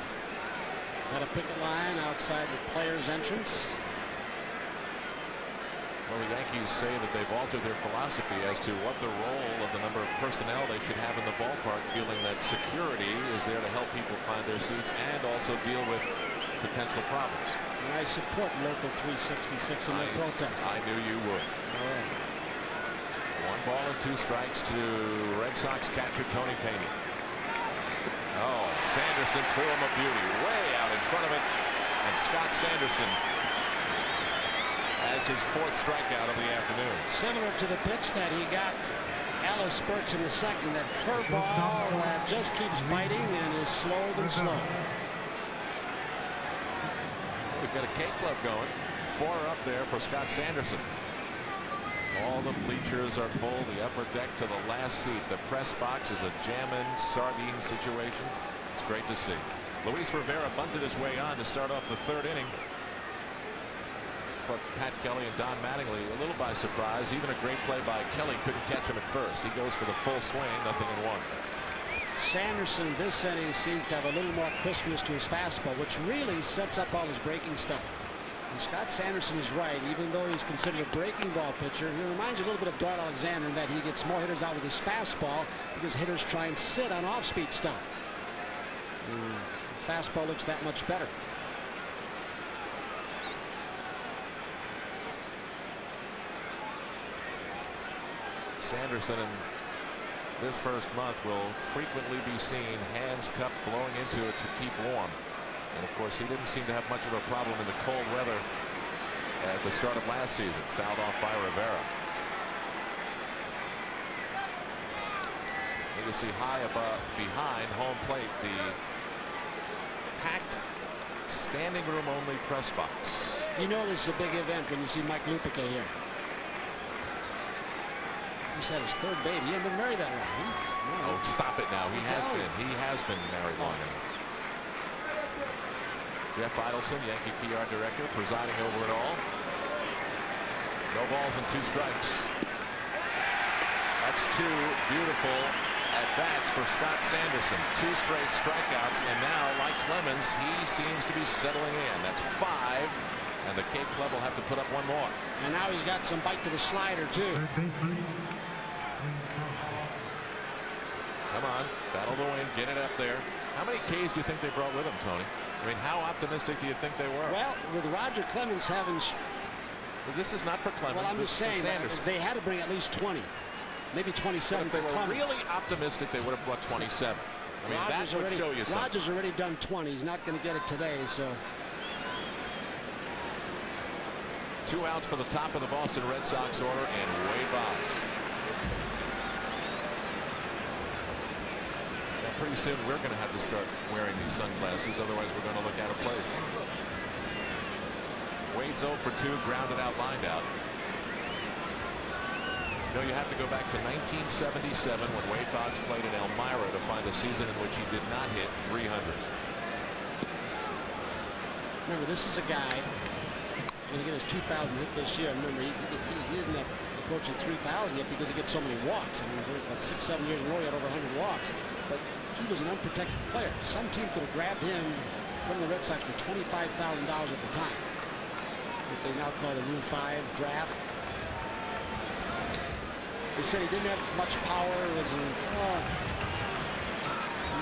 Speaker 3: had a picket line outside the players' entrance.
Speaker 26: Well, the Yankees say that they've altered their philosophy as to what the role of the number of personnel they should have in the ballpark, feeling that security is there to help people find their seats and also deal with potential problems.
Speaker 3: And I support Local 366 in their protest.
Speaker 26: I knew you would.
Speaker 3: All right.
Speaker 26: 1 ball and 2 strikes to Red Sox catcher Tony Pena. Oh, Sanderson threw him a beauty way out in front of it, and Scott Sanderson has his 4th strikeout of the afternoon.
Speaker 3: Similar to the pitch that he got Ellis Burks in the second, that curveball that just keeps biting and is slower than slow.
Speaker 26: We've got a K Club going. 4 up there for Scott Sanderson. All the bleachers are full. The upper deck to the last seat. The press box is a jammin' sardine situation. It's great to see. Luis Rivera bunted his way on to start off the 3rd inning. But Pat Kelly and Don Mattingly a little by surprise. Even a great play by Kelly couldn't catch him at first. He goes for the full swing, 0-1.
Speaker 3: Sanderson this inning seems to have a little more crispness to his fastball, which really sets up all his breaking stuff. And Scott Sanderson is right. Even though he's considered a breaking ball pitcher, he reminds you a little bit of Doyle Alexander in that he gets more hitters out with his fastball because hitters try and sit on off-speed stuff. The fastball looks that much better.
Speaker 26: Sanderson in this first month will frequently be seen hands cupped, blowing into it to keep warm. And of course, he didn't seem to have much of a problem in the cold weather at the start of last season. Fouled off by Rivera. You can see high above behind home plate the packed standing room only press box.
Speaker 3: You know this is a big event when you see Mike Lupica here. He's had his 3rd baby. He hasn't been married that long.
Speaker 26: Oh, stop it now. He has been married long enough. Jeff Idelson, Yankee PR director, presiding over it all. No balls and 2 strikes. That's 2 beautiful at-bats for Scott Sanderson. 2 straight strikeouts, and now, like Clemens, he seems to be settling in. That's 5, and the K Club will have to put up 1 more.
Speaker 3: And now he's got some bite to the slider, too.
Speaker 26: Come on, battle the wind, get it up there. How many Ks do you think they brought with them, Tony? I mean, how optimistic do you think they were?
Speaker 3: Well, with Roger Clemens having...
Speaker 26: Well, this is not for Clemens.
Speaker 3: Well, I'm just saying, they had to bring at least 20. Maybe 27
Speaker 26: if they were
Speaker 3: Clemens.
Speaker 26: really optimistic, they would have brought 27. I mean, that would show you something.
Speaker 3: Roger's already done 20. He's not going to get it today, so...
Speaker 26: 2 outs for the top of the Boston Red Sox order, and Wade Boggs. Now, pretty soon we're going to have to start wearing these sunglasses, otherwise we're going to look out of place. Wade's 0 for 2, grounded out, lined out. You know, you have to go back to 1977 when Wade Boggs played in Elmira to find a season in which he did not hit 300.
Speaker 3: Remember, this is a guy who's going to get his 2,000 hit this year. Remember, he isn't approaching 3,000 yet because he gets so many walks. I mean, about 6, 7 years in a row, he had over 100 walks. But he was an unprotected player. Some team could have grabbed him from the Red Sox for $25,000 at the time. What they now call the Rule 5 draft. They said he didn't have much power, was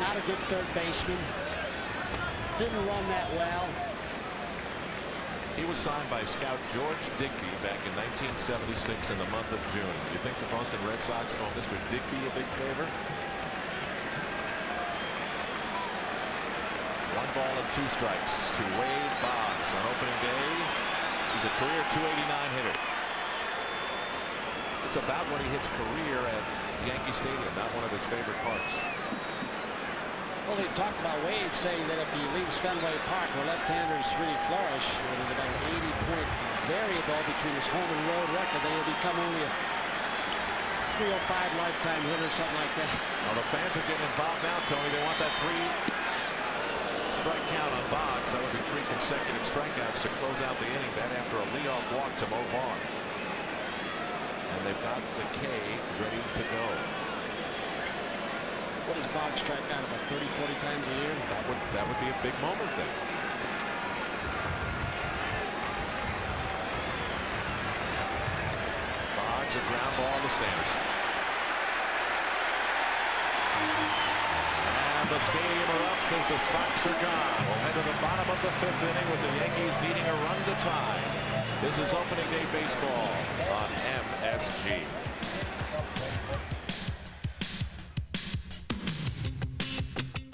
Speaker 3: not a good third baseman, didn't run that well.
Speaker 26: He was signed by scout George Digby back in 1976 in the month of June. Do you think the Boston Red Sox owe Mr. Digby a big favor? 1 ball and 2 strikes to Wade Boggs on opening day. He's a career .289 hitter. It's about when he hits career at Yankee Stadium, not one of his favorite parks.
Speaker 3: Well, they've talked about Wade saying that if he leaves Fenway Park, where left-handers really flourish, with about an 80-point variable between his home and road record, then he'll become only a 305 lifetime hitter, something like that.
Speaker 26: Well, the fans are getting involved now, Tony. They want that 3-strike count on Boggs. That would be 3 consecutive strikeouts to close out the inning. That after a leadoff walk to Mo Vaughn. And they've got the K ready to go.
Speaker 3: What does Boggs strike out about 30, 40 times a year?
Speaker 26: That would be a big moment then. Boggs, a ground ball to Sanderson. And the stadium erupts as the Sox are gone. We'll head to the bottom of the 5th inning with the Yankees needing a run to tie. This is opening day baseball on MSG.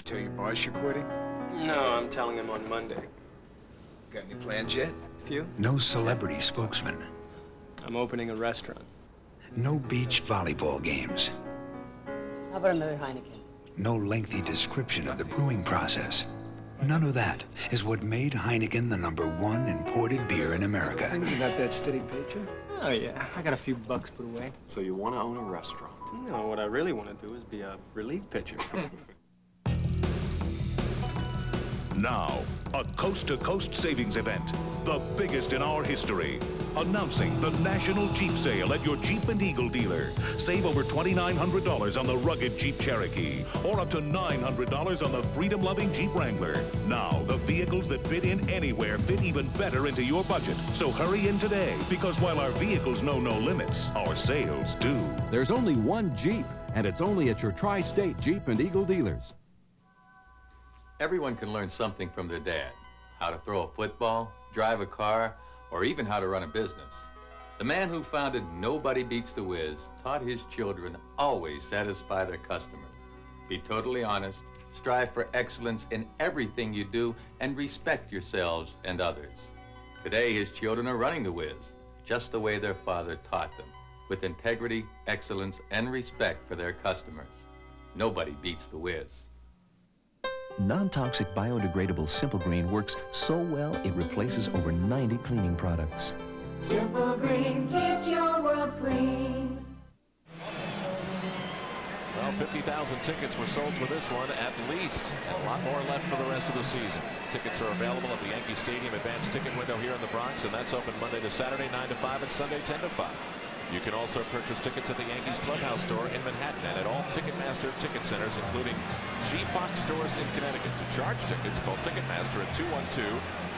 Speaker 7: Tell your boss you're quitting?
Speaker 1: No, I'm telling him on Monday.
Speaker 7: Got any plans yet?
Speaker 1: Few.
Speaker 7: No celebrity spokesman.
Speaker 1: I'm opening a restaurant.
Speaker 7: No beach volleyball games.
Speaker 8: How about another Heineken?
Speaker 7: No lengthy description of the brewing process. None of that is what made Heineken the #1 imported beer in America.
Speaker 1: Things are not that steady, paycheck. Oh, yeah. I got a few bucks put away.
Speaker 10: So you want to own a restaurant?
Speaker 1: No, what I really want to do is be a relief pitcher.
Speaker 23: Now, a coast-to-coast savings event, the biggest in our history. Announcing the National Jeep Sale at your Jeep and Eagle dealer. Save over $2,900 on the rugged Jeep Cherokee, or up to $900 on the freedom-loving Jeep Wrangler. Now, the vehicles that fit in anywhere fit even better into your budget. So hurry in today, because while our vehicles know no limits, our sales do.
Speaker 24: There's only one Jeep, and it's only at your tri-state Jeep and Eagle dealers.
Speaker 22: Everyone can learn something from their dad. How to throw a football, drive a car, or even how to run a business. The man who founded Nobody Beats the Wiz taught his children always satisfy their customer. Be totally honest, strive for excellence in everything you do, and respect yourselves and others. Today, his children are running the Wiz, just the way their father taught them, with integrity, excellence, and respect for their customers. Nobody beats the Wiz.
Speaker 13: Non-toxic biodegradable Simple Green works so well it replaces over 90 cleaning products.
Speaker 25: Simple Green keeps your world clean.
Speaker 26: Well, 50,000 tickets were sold for this one at least, and a lot more left for the rest of the season. Tickets are available at the Yankee Stadium advanced ticket window here in the Bronx, and that's open Monday to Saturday 9 to 5 and Sunday 10 to 5. You can also purchase tickets at the Yankees Clubhouse store in Manhattan and at all Ticketmaster ticket centers, including G-Fox stores in Connecticut. To charge tickets, call Ticketmaster at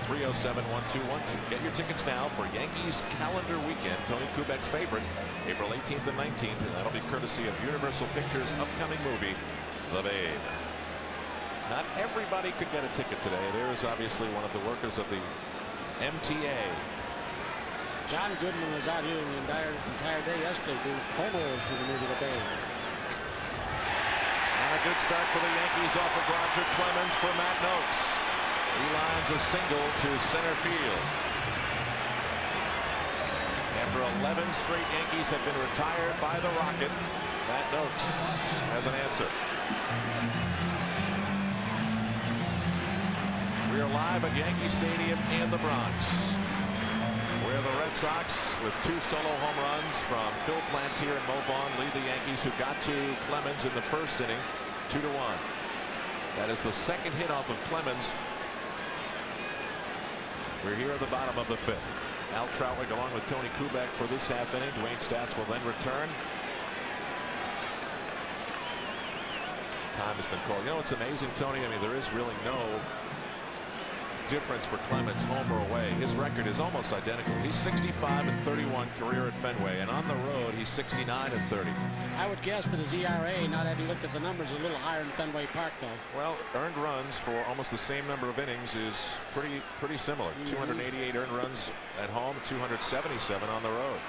Speaker 26: 212-307-1212. Get your tickets now for Yankees calendar weekend, Tony Kubek's favorite, April 18th and 19th, and that'll be courtesy of Universal Pictures' upcoming movie, The Babe. Not everybody could get a ticket today. There is obviously one of the workers of the MTA.
Speaker 3: John Goodman was out here the entire day yesterday doing promos for the movie The Babe.
Speaker 26: And a good start for the Yankees off of Roger Clemens for Matt Noakes. He lines a single to center field. After 11 straight Yankees have been retired by the Rocket, Matt Noakes has an answer. We are live at Yankee Stadium in the Bronx, where the Red Sox, with 2 solo home runs from Phil Plantier and Mo Vaughn, lead the Yankees, who got to Clemens in the first inning 2-1. That is the second hit off of Clemens. We're here at the bottom of the 5th. Al Troutwig along with Tony Kubek for this half inning. Dwayne Statz will then return. Time has been called. You know, it's amazing, Tony. I mean, there is really no difference for Clemens, home or away. His record is almost identical. He's 65-31 career at Fenway, and on the road he's 69-30.
Speaker 3: I would guess that his ERA, not having looked at the numbers, is a little higher in Fenway Park, though.
Speaker 26: Well, earned runs for almost the same number of innings is pretty similar. 288 earned runs at home, 277 on the road.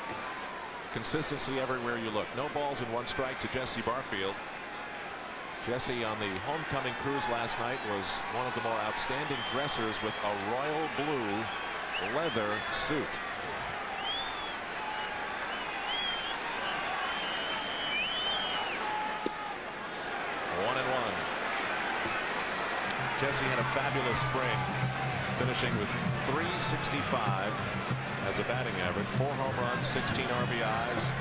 Speaker 26: Consistency everywhere you look. No balls and 1 strike to Jesse Barfield. Jesse on the homecoming cruise last night was one of the more outstanding dressers with a royal blue leather suit. One and one. Jesse had a fabulous spring, finishing with .365 as a batting average, 4 home runs, 16 RBIs.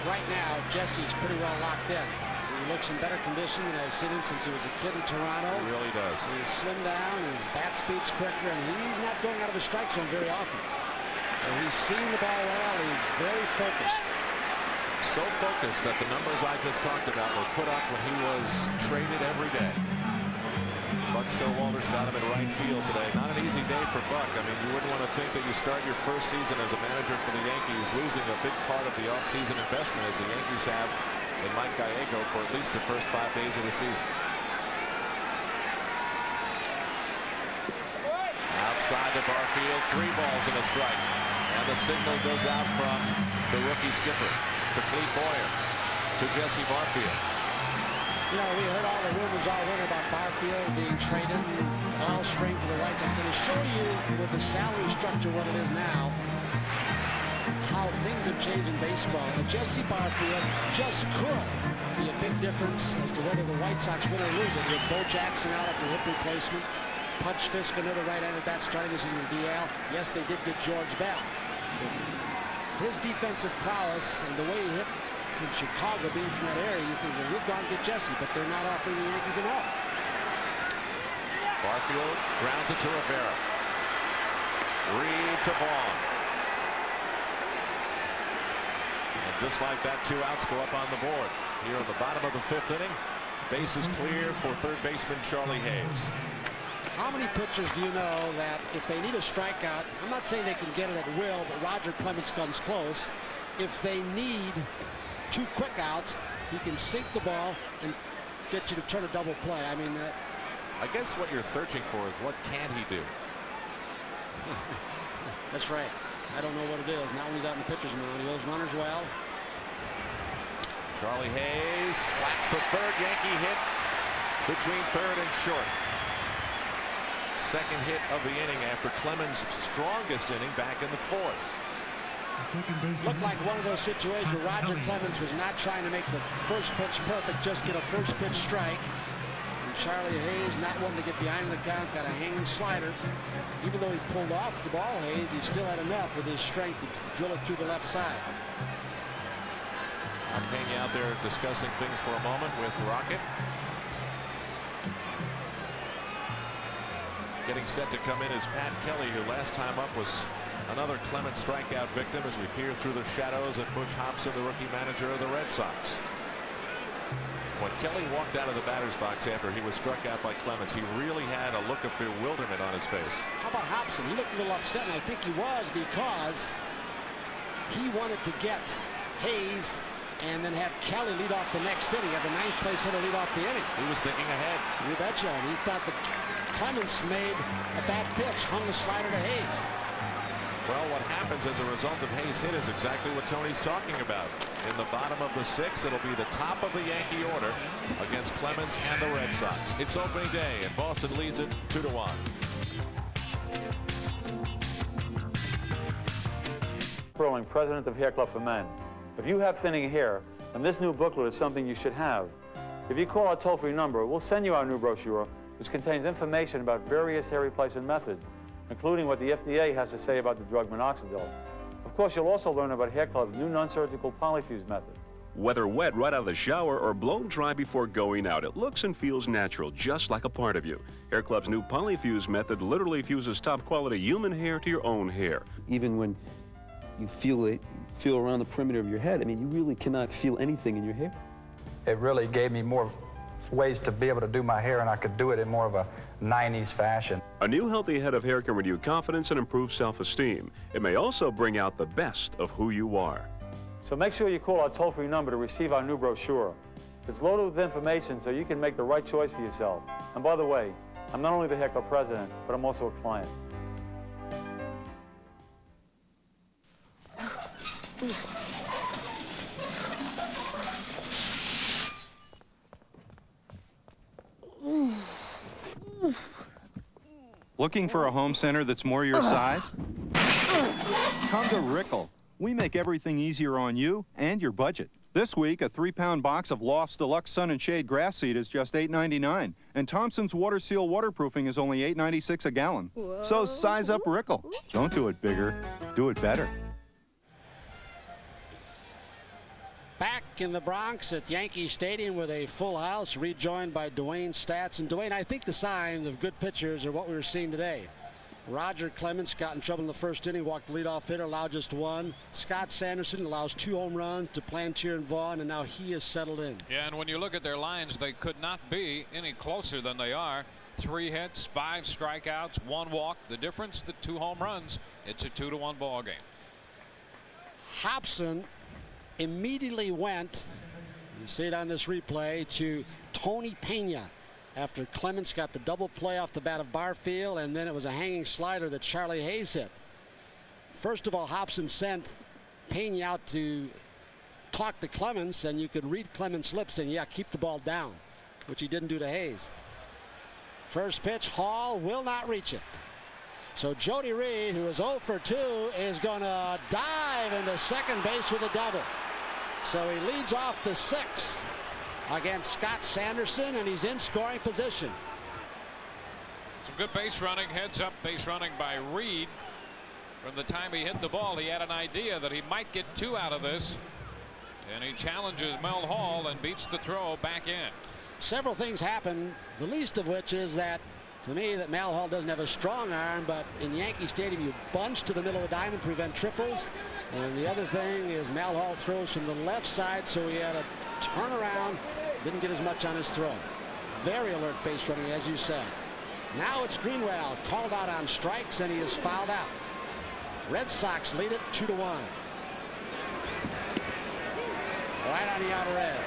Speaker 3: Right now, Jesse's pretty well locked in. He looks in better condition than I've seen him since he was a kid in Toronto.
Speaker 26: He really does.
Speaker 3: He's slimmed down, his bat speed's quicker, and he's not going out of the strike zone very often. So he's seeing the ball well. He's very focused.
Speaker 26: So focused that the numbers I just talked about were put up when he was traded every day. Buck Showalter's got him in right field today. Not an easy day for Buck. I mean, you wouldn't want to think that you start your first season as a manager for the Yankees losing a big part of the offseason investment as the Yankees have in Mike Gallego for at least the first 5 days of the season. Outside the Barfield, 3 balls and a strike. And the signal goes out from the rookie skipper to Clete Boyer to Jesse Barfield.
Speaker 3: You know, we heard all the rumors all winter about Barfield being traded all spring to the White Sox. And to show you with the salary structure what it is now, how things have changed in baseball. And Jesse Barfield just could be a big difference as to whether the White Sox win or lose it. With Bo Jackson out after hip replacement, Pudge Fisk, another right-handed bat starting this season with DL. Yes, they did get George Bell. His defensive prowess and the way he hit in Chicago, being from that area, you think, well, we've gone to get Jesse, but they're not offering the Yankees enough.
Speaker 26: Barfield grounds it to Rivera. Reed to Vaughn. And just like that, 2 outs go up on the board. Here in the bottom of the 5th inning, base is clear for third baseman Charlie Hayes.
Speaker 3: How many pitchers do you know that if they need a strikeout, I'm not saying they can get it at will, but Roger Clemens comes close. If they need 2 quick outs, he can sink the ball and get you to turn a double play. I mean,
Speaker 26: I guess what you're searching for is what can he do?
Speaker 3: That's right. I don't know what it is. Not when he's out in the pitcher's mound. He holds runners well.
Speaker 26: Charlie Hayes slats the 3rd Yankee hit between 3rd and short. Second hit of the inning after Clemens' strongest inning back in the 4th.
Speaker 3: Looked like one of those situations where Roger Clemens was not trying to make the first pitch perfect, just get a first pitch strike. And Charlie Hayes, not wanting to get behind the count, got a hanging slider. Even though he pulled off the ball, Hayes, he still had enough with his strength to drill it through the left side.
Speaker 26: Pena out there discussing things for a moment with Rocket. Getting set to come in is Pat Kelly, who last time up was another Clemens strikeout victim, as we peer through the shadows at Butch Hobson, the rookie manager of the Red Sox. When Kelly walked out of the batter's box after he was struck out by Clemens, he really had a look of bewilderment on his face.
Speaker 3: How about Hobson? He looked a little upset, and I think he was, because he wanted to get Hayes and then have Kelly lead off the next inning. Have the ninth place hitter lead off the inning.
Speaker 26: He was thinking ahead.
Speaker 3: You betcha. And he thought that Clemens made a bad pitch, hung the slider to Hayes.
Speaker 26: Well, what happens as a result of Hayes' hit is exactly what Tony's talking about. In the bottom of the sixth, it'll be the top of the Yankee order against Clemens and the Red Sox. It's opening day, and Boston leads it 2-1.
Speaker 2: Sperling, president of Hair Club for Men. If you have thinning hair, then this new booklet is something you should have. If you call our toll-free number, we'll send you our new brochure, which contains information about various hair replacement methods, including what the FDA has to say about the drug minoxidil. Of course, you'll also learn about Hair Club's new non-surgical polyfuse method.
Speaker 6: Whether wet right out of the shower or blown dry before going out, it looks and feels natural, just like a part of you. Hair Club's new polyfuse method literally fuses top-quality human hair to your own hair.
Speaker 9: Even when you feel around the perimeter of your head, I mean, you really cannot feel anything in your hair.
Speaker 16: It really gave me more ways to be able to do my hair, and I could do it in more of a 90s fashion.
Speaker 6: A new healthy head of hair can renew confidence and improve self-esteem. It may also bring out the best of who you are.
Speaker 2: So make sure you call our toll-free number to receive our new brochure. It's loaded with information so you can make the right choice for yourself. And by the way, I'm not only the Hair Club president, but I'm also a client.
Speaker 17: Looking for a home center that's more your size? Come to Rickel. We make everything easier on you and your budget. This week, a 3-pound box of Loft's Deluxe Sun and Shade Grass Seed is just $8.99, and Thompson's Water Seal Waterproofing is only $8.96 a gallon. Whoa. So size up Rickel. Don't do it bigger, do it better.
Speaker 3: Back in the Bronx at Yankee Stadium with a full house, rejoined by Dwayne Stats. And Dwayne, I think the signs of good pitchers are what we were seeing today. Roger Clemens got in trouble in the first inning, walked the leadoff hitter, allowed just one. Scott Sanderson allows 2 home runs to Plantier and Vaughn, and now he is settled in.
Speaker 25: Yeah, and when you look at their lines, they could not be any closer than they are. 3 hits, 5 strikeouts, 1 walk. The difference, the 2 home runs. It's a 2-1 ball game.
Speaker 3: Hobson immediately went, you see it on this replay, to Tony Pena after Clemens got the double play off the bat of Barfield, and then it was a hanging slider that Charlie Hayes hit. First of all, Hobson sent Pena out to talk to Clemens, and you could read Clemens' lips saying, yeah, keep the ball down, which he didn't do to Hayes. First pitch, Hall will not reach it. So Jody Reed, who is 0 for 2, is going to dive into second base with a double. So he leads off the 6th against Scott Sanderson, and he's in scoring position.
Speaker 25: Some good base running, heads up base running by Reed. From the time he hit the ball, he had an idea that he might get 2 out of this, and he challenges Mel Hall and beats the throw back in.
Speaker 3: Several things happen, the least of which is that, to me, that Mel Hall doesn't have a strong arm, but in Yankee Stadium you bunch to the middle of the diamond, prevent triples. And the other thing is Mel Hall throws from the left side, so he had a turnaround, didn't get as much on his throw. Very alert base running, as you said. Now it's Greenwell called out on strikes, and he is fouled out. Red Sox lead it 2-1. Right on the outer edge.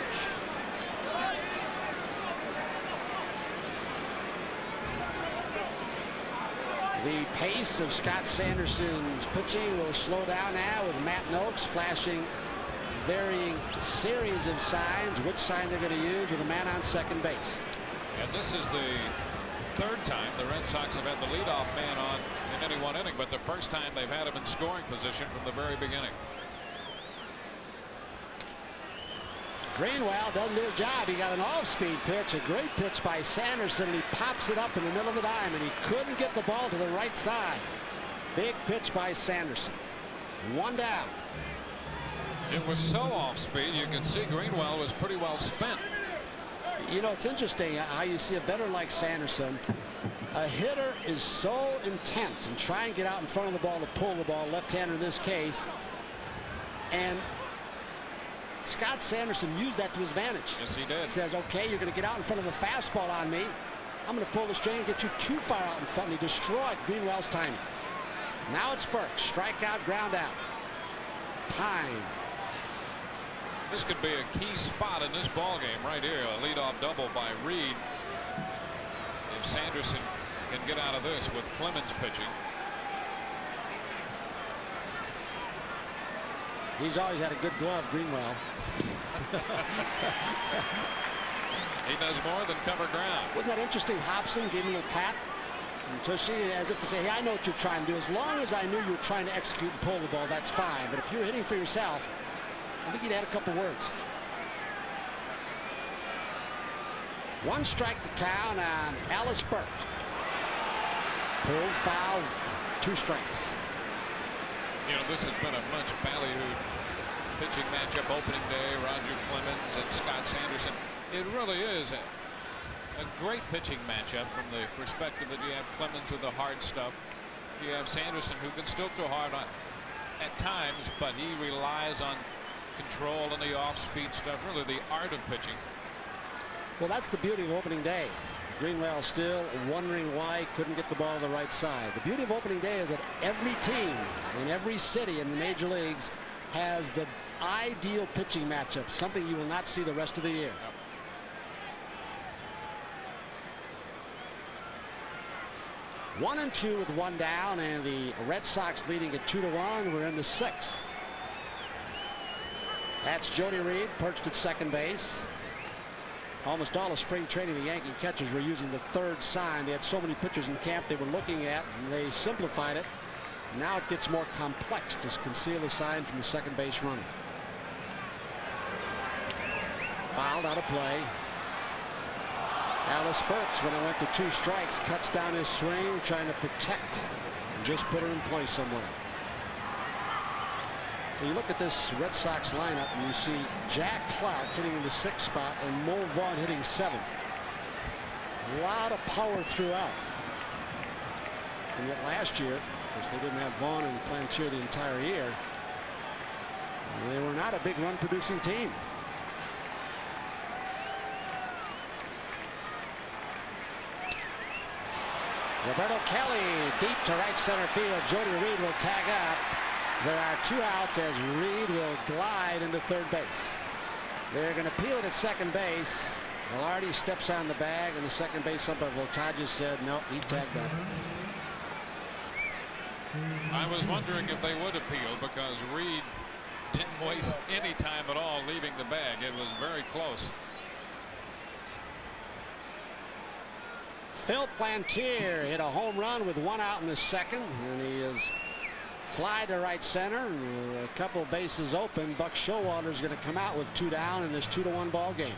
Speaker 3: The pace of Scott Sanderson's pitching will slow down now with Matt Noakes flashing varying series of signs. Which sign they're going to use with a man on second base.
Speaker 25: And this is the 3rd time the Red Sox have had the leadoff man on in any one inning, but the first time they've had him in scoring position from the very beginning.
Speaker 3: Greenwell doesn't do his job. He got an off-speed pitch, a great pitch by Sanderson, and he pops it up in the middle of the diamond. He couldn't get the ball to the right side. Big pitch by Sanderson. 1 down.
Speaker 25: It was so off speed. You can see Greenwell was pretty well spent.
Speaker 3: You know, it's interesting how you see a veteran like Sanderson. A hitter is so intent and try and get out in front of the ball to pull the ball, left-hander in this case. And Scott Sanderson used that to his advantage.
Speaker 25: Yes, he did.
Speaker 3: He says, okay, you're going to get out in front of the fastball on me. I'm going to pull the string and get you too far out in front. And he destroyed Greenwell's timing. Now it's Burke. Strikeout, ground out. Time.
Speaker 25: This could be a key spot in this ball game right here. A leadoff double by Reed. If Sanderson can get out of this with Clemens pitching.
Speaker 3: He's always had a good glove, Greenwell.
Speaker 25: He does more than cover ground.
Speaker 3: Wasn't that interesting? Hobson gave him a little pat and Tushy as if to say, hey, I know what you're trying to do. As long as I knew you were trying to execute and pull the ball, that's fine. But if you're hitting for yourself, I think he'd had a couple words. One strike to count on Alice Burke. Pulled foul, 2 strikes.
Speaker 25: You know, this has been a much ballyhooed pitching matchup opening day. Roger Clemens and Scott Sanderson. It really is a great pitching matchup from the perspective that you have Clemens with the hard stuff. You have Sanderson, who can still throw hard at times, but he relies on control and the off-speed stuff, really the art of pitching.
Speaker 3: Well, that's the beauty of opening day. Greenwell still wondering why he couldn't get the ball to the right side. The beauty of opening day is that every team in every city in the major leagues has the ideal pitching matchup, something you will not see the rest of the year. Yep. 1-2 with 1 down, and the Red Sox leading at 2-1. We're in the 6th. That's Jody Reed perched at second base. Almost all of spring training, the Yankee catchers were using the 3rd sign. They had so many pitchers in camp they were looking at, and they simplified it. Now it gets more complex to conceal the sign from the second base runner. Fouled out of play. Alice Burks, when it went to 2 strikes, cuts down his swing, trying to protect and just put it in play somewhere. So you look at this Red Sox lineup and you see Jack Clark hitting in the 6th spot and Mo Vaughn hitting 7th. A lot of power throughout. And yet last year, of course, they didn't have Vaughn and Plantier the entire year. They were not a big run producing team. Roberto Kelly deep to right center field. Jody Reed will tag up. There are 2 outs as Reed will glide into 3rd base. They're going to peel it at second base. Velarde steps on the bag, and the second base umpire Voltaggio said no, he tagged up.
Speaker 25: I was wondering if they would appeal, because Reed didn't waste any time at all leaving the bag. It was very close.
Speaker 3: Phil Plantier hit a home run with 1 out in the 2nd, and he is fly to right center, and with a couple of bases open, Buck Showalter is going to come out with 2 down in this 2-1 ball game.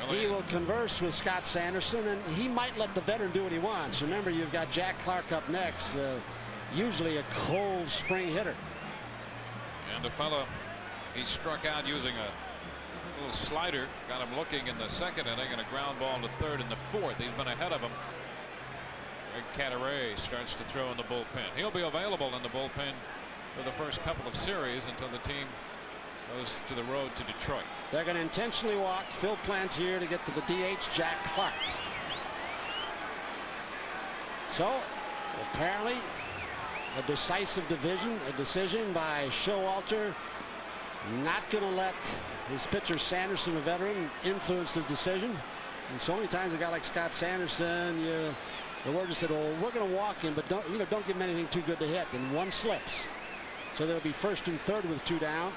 Speaker 3: Really? He will converse with Scott Sanderson, and he might let the veteran do what he wants. Remember, you've got Jack Clark up next, usually a cold spring hitter.
Speaker 25: And the fella, he struck out using a little slider, got him looking in the 2nd inning, and a ground ball to 3rd in the 4th. He's been ahead of him. Cataray starts to throw in the bullpen. He'll be available in the bullpen for the first couple of series until the team goes to the road to Detroit.
Speaker 3: They're going to intentionally walk Phil Plantier to get to the DH Jack Clark. So apparently a decisive decision by Showalter. Not going to let his pitcher Sanderson, a veteran, influence his decision. And so many times a guy like Scott Sanderson, the word just said, well, we're going to walk him, but don't give him anything too good to hit, and 1 slips. So there'll be 1st and 3rd with 2 down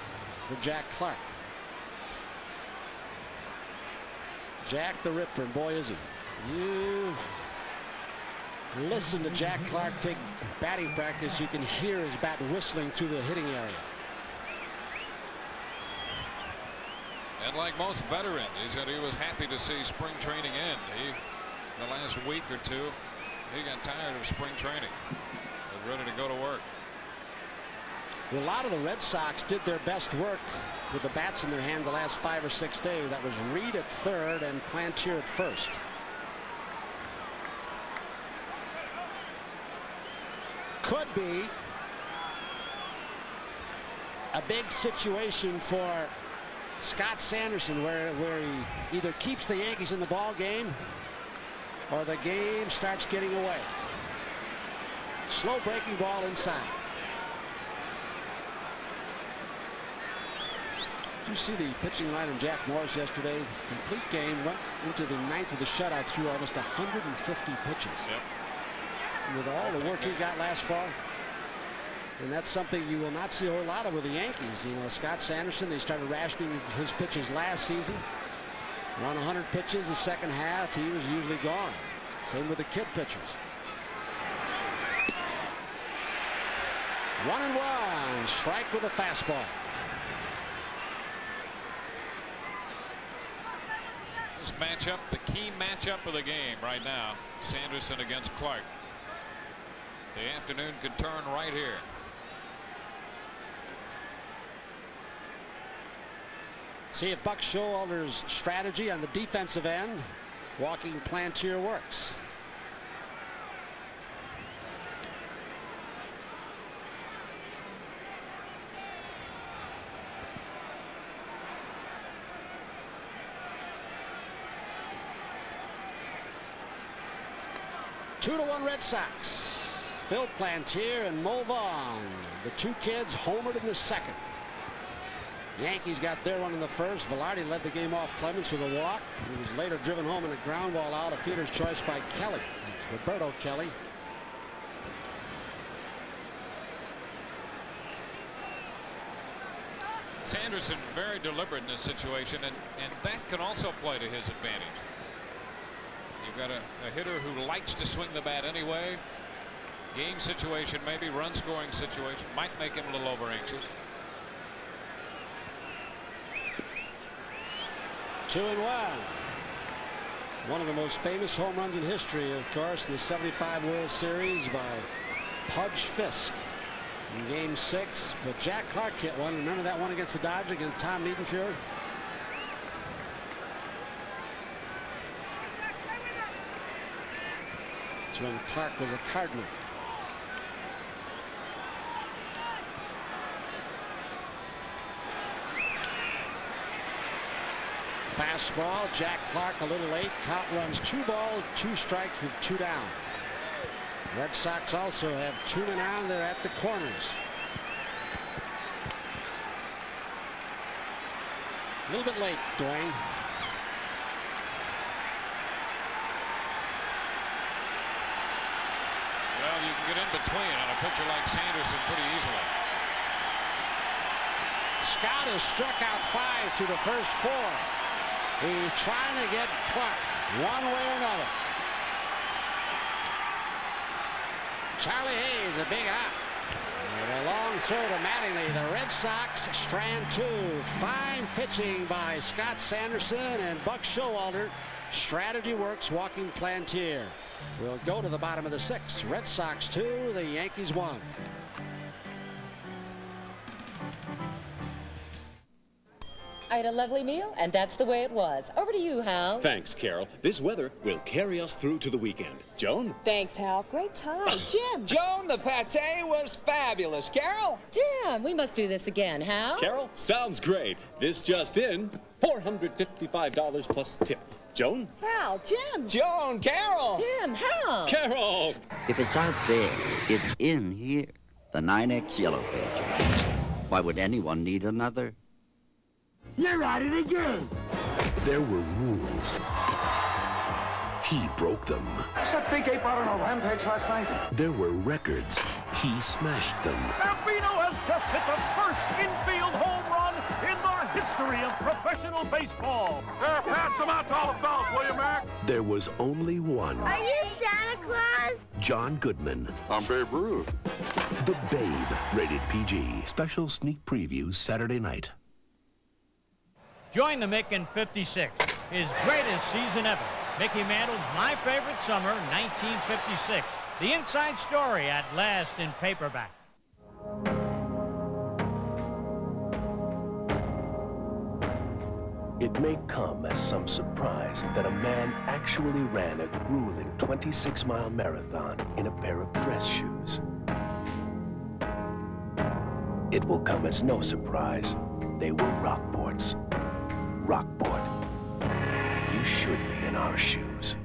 Speaker 3: for Jack Clark. Jack the Ripper, and boy is he. You listen to Jack Clark take batting practice, you can hear his bat whistling through the hitting area.
Speaker 25: And like most veterans, he said he was happy to see spring training end. The last week or 2, he got tired of spring training. Was ready to go to work.
Speaker 3: A lot of the Red Sox did their best work with the bats in their hands the last 5 or 6 days. That was Reed at third and Plantier at first. Could be a big situation for Scott Sanderson where he either keeps the Yankees in the ball game or the game starts getting away. Slow breaking ball inside. Did you see the pitching line in Jack Morris yesterday? Complete game, went into the ninth with a shutout, through almost 150 pitches.
Speaker 25: Yep.
Speaker 3: With all the work he got last fall. And that's something you will not see a whole lot of with the Yankees. You know, Scott Sanderson, they started rationing his pitches last season. Around 100 pitches the second half, he was usually gone. Same with the kid pitchers. 1-1, strike with a fastball.
Speaker 25: This matchup, the key matchup of the game right now, Sanderson against Clark. The afternoon could turn right here.
Speaker 3: See if Buck Showalter's strategy on the defensive end, walking Plantier, works. Two to 1 Red Sox. Phil Plantier and Mo Vaughn. The two kids homered in the second. Yankees got their one in the first. Velarde led the game off Clemens with a walk. He was later driven home in a ground ball out, a fielder's choice by Kelly. That's Roberto Kelly.
Speaker 25: Sanderson very deliberate in this situation, and that can also play to his advantage. You've got a hitter who likes to swing the bat anyway. Game situation, maybe run scoring situation, might make him a little over anxious.
Speaker 3: 2-1. One of the most famous home runs in history, of course, in the '75 World Series by Pudge Fisk in Game 6. But Jack Clark hit one. Remember that one against the Dodgers against Tom Niedenfuhr? That's when Clark was a Cardinal. Fastball, Jack Clark a little late. Count runs 2 balls, 2 strikes with 2 down. Red Sox also have 2 men on. They're at the corners. A little bit late, Dwayne.
Speaker 25: Well, you can get in between on a pitcher like Sanderson pretty easily.
Speaker 3: Scott has struck out 5 through the first 4. He's trying to get Clark one way or another. Charlie Hayes, a big hop. And a long throw to Mattingly. The Red Sox strand 2. Fine pitching by Scott Sanderson and Buck Showalter. Strategy works, walking Plantier. We'll go to the bottom of the 6th. Red Sox 2, the Yankees 1.
Speaker 5: I had a lovely meal, and that's the way it was. Over to you, Hal.
Speaker 12: Thanks, Carol. This weather will carry us through to the weekend. Joan?
Speaker 5: Thanks, Hal. Great time. Jim.
Speaker 18: Joan, the pate was fabulous. Carol?
Speaker 5: Jim, we must do this again, Hal.
Speaker 12: Carol? Sounds great. This just in, $455 plus tip. Joan?
Speaker 5: Hal, Jim.
Speaker 18: Joan, Carol.
Speaker 5: Jim, Hal.
Speaker 12: Carol!
Speaker 19: If it's out there, it's in here. The 9X Yellow Pages. Why would anyone need another?
Speaker 15: You're at it again.
Speaker 20: There were rules. He broke them.
Speaker 15: Was that big ape out on a rampage last night?
Speaker 20: There were records. He smashed them.
Speaker 15: Albino has just hit the first infield home run in the history of professional baseball. Pass them out to all the fellas, will you, Mac?
Speaker 20: There was only one.
Speaker 21: Are you Santa Claus?
Speaker 20: John Goodman.
Speaker 27: I'm Babe Ruth.
Speaker 20: The Babe, rated PG. Special sneak previews Saturday night.
Speaker 28: Join the Mick in '56, his greatest season ever. Mickey Mantle's My Favorite Summer, 1956. The inside story at last in paperback.
Speaker 20: It may come as some surprise that a man actually ran a grueling 26-mile marathon in a pair of dress shoes. It will come as no surprise they were Rockport's. Rockport, you should be in our shoes.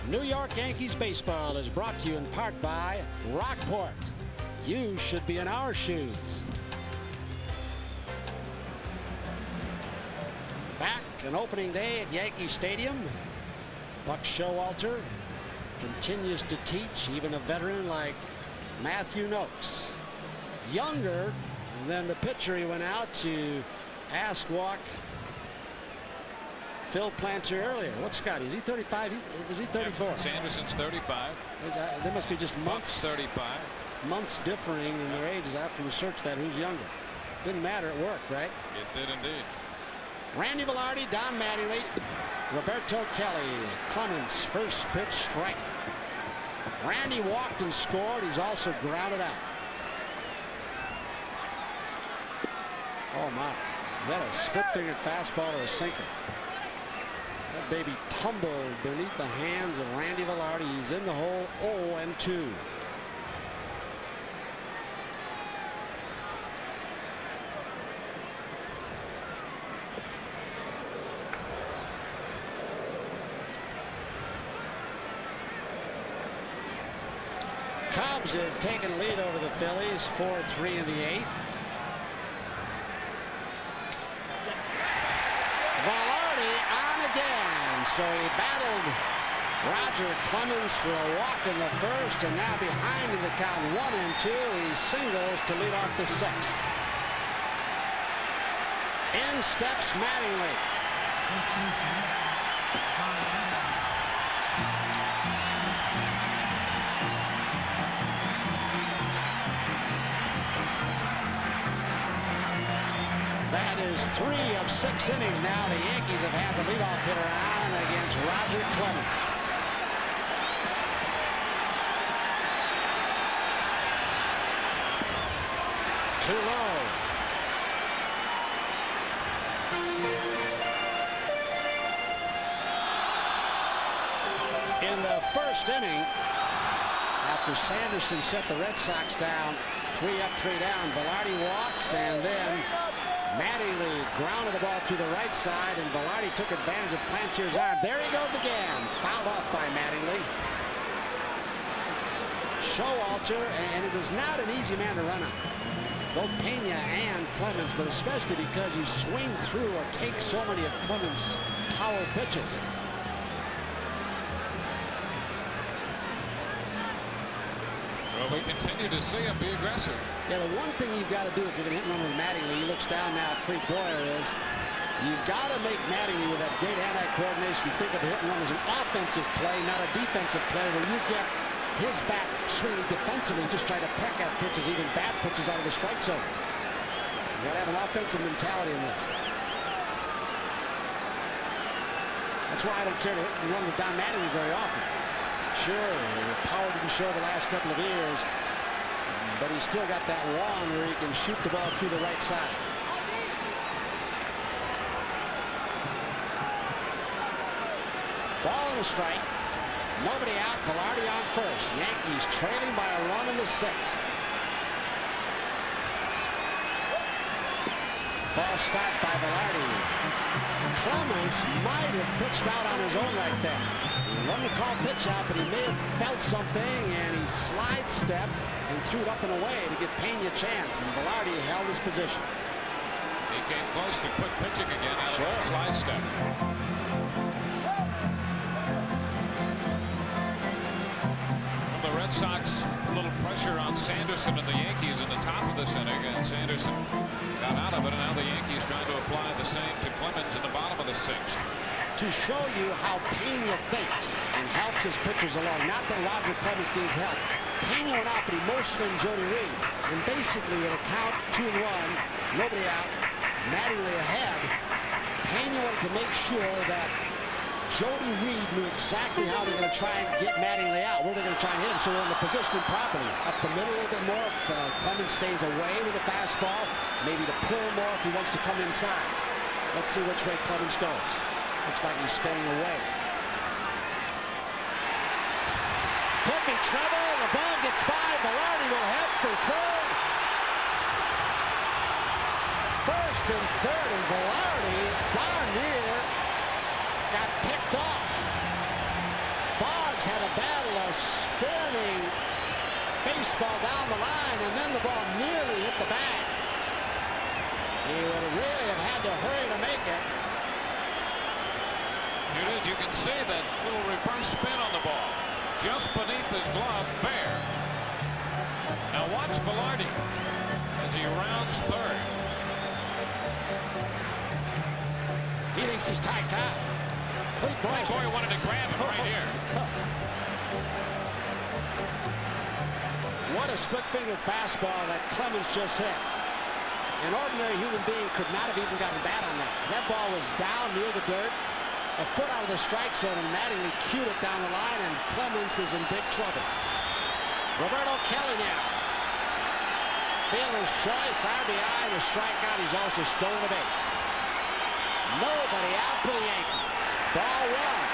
Speaker 3: New York Yankees baseball is brought to you in part by Rockport. You should be in our shoes. Back on opening day at Yankee Stadium, Buck Showalter continues to teach even a veteran like Matthew Noakes. Younger than the pitcher he went out to ask walk Phil Planter earlier. What's Scotty? Is he 35? Is he 34?
Speaker 25: Sanderson's 35.
Speaker 3: There must be just months.
Speaker 25: Buck's 35.
Speaker 3: Months differing in their ages. I have to research that. Who's younger? Didn't matter. It worked, right?
Speaker 25: It did indeed.
Speaker 3: Randy Velarde, Don Mattingly, Roberto Kelly, Clemens, first pitch strike. Randy walked and scored. He's also grounded out. Oh my! Is that a split-fingered fastball or a sinker? That baby tumbled beneath the hands of Randy Velarde. He's in the hole 0-2. Cubs have taken a lead over the Phillies, 4-3 in the 8th. Velarde on again, so he battled Roger Clemens for a walk in the first, and now behind in the count 1-2, he singles to lead off the 6th. In steps Mattingly. That is 3 of 6 innings now. The Yankees have had the leadoff hitter on against Roger Clemens. Too low. In the first inning, after Sanderson set the Red Sox down 3 up, 3 down, Velarde walks, and then Mattingly grounded the ball through the right side, and Velarde took advantage of Planter's arm. There he goes again. Fouled off by Mattingly. Showalter, and it is not an easy man to run on. Both Pena and Clemens, but especially because you swing through or take so many of Clemens' power pitches.
Speaker 25: Well, we continue to see him be aggressive.
Speaker 3: Yeah, the one thing you've got to do if you're going to hit one with Mattingly, he looks down now at Cleve Boyer, is you've got to make Mattingly, with that great hand-eye coordination, think of the hit and run as an offensive play, not a defensive play, where you get his back swinging defensively and just try to peck at pitches, even bad pitches, out of the strike zone. You got to have an offensive mentality in this. That's why I don't care to hit and run with Don Mattingly very often. Sure, the power didn't show the last couple of years, but he's still got that wand where he can shoot the ball through the right side. Ball and a strike. Nobody out. Velarde on first. Yankees trailing by a run in the 6th. False start by Velarde. Clemens might have pitched out on his own right there. He wanted to call pitch out, but he may have felt something, and he slide-stepped and threw it up and away to give Pena a chance, and Velarde held his position.
Speaker 25: He came close to quick pitching again out of that slide step. The Red Sox, a little pressure on Sanderson and the Yankees in the top of this inning, and Sanderson got out of it, and now the Yankees trying to apply the same to Clemens in the bottom of the 6th.
Speaker 3: To show you how Pena thinks and helps his pitchers along, not that Roger Clemens needs help. Pena went out, but he motioned in Jody Reed, and basically with a count 2-1, nobody out, Mattingly ahead, Pena wanted to make sure that Jody Reed knew exactly how they're going to try and get Mattingly out, where they're going to try and hit him, so we're in the position properly. Up the middle a little bit more if Clemens stays away with the fastball, maybe to pull more if he wants to come inside. Let's see which way Clemens goes. Looks like he's staying away. Could be trouble. The ball gets by. Velarde will head for third. First and third, and Velarde darn near got picked off. Boggs had a battle of spinning baseball down the line, and then the ball nearly hit the bag. He would really have had to hurry to make it.
Speaker 25: Here it is. You can see that little reverse spin on the ball. Just beneath his glove, fair. Now watch Velarde as he rounds third.
Speaker 3: He thinks he's tied up. Clete
Speaker 25: Boy wanted to grab him right here.
Speaker 3: What a split-fingered fastball that Clemens just hit. An ordinary human being could not have even gotten bat on that. That ball was down near the dirt, a foot out of the strike zone, and Mattingly cued it down the line, and Clemens is in big trouble. Roberto Kelly now. Fielder's choice, RBI, and a strikeout. He's also stolen a base. Nobody out for the Yankees. Ball one.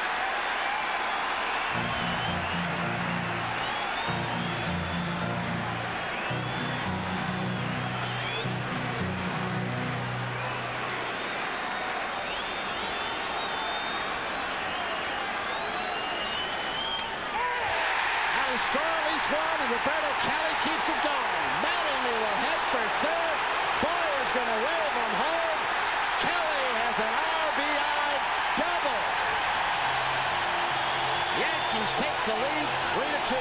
Speaker 3: Score at least one, and Roberto Kelly keeps it going. Mattingly will head for third. Boyer's going to wave him home. Kelly has an RBI double. Yankees take the lead 3-2.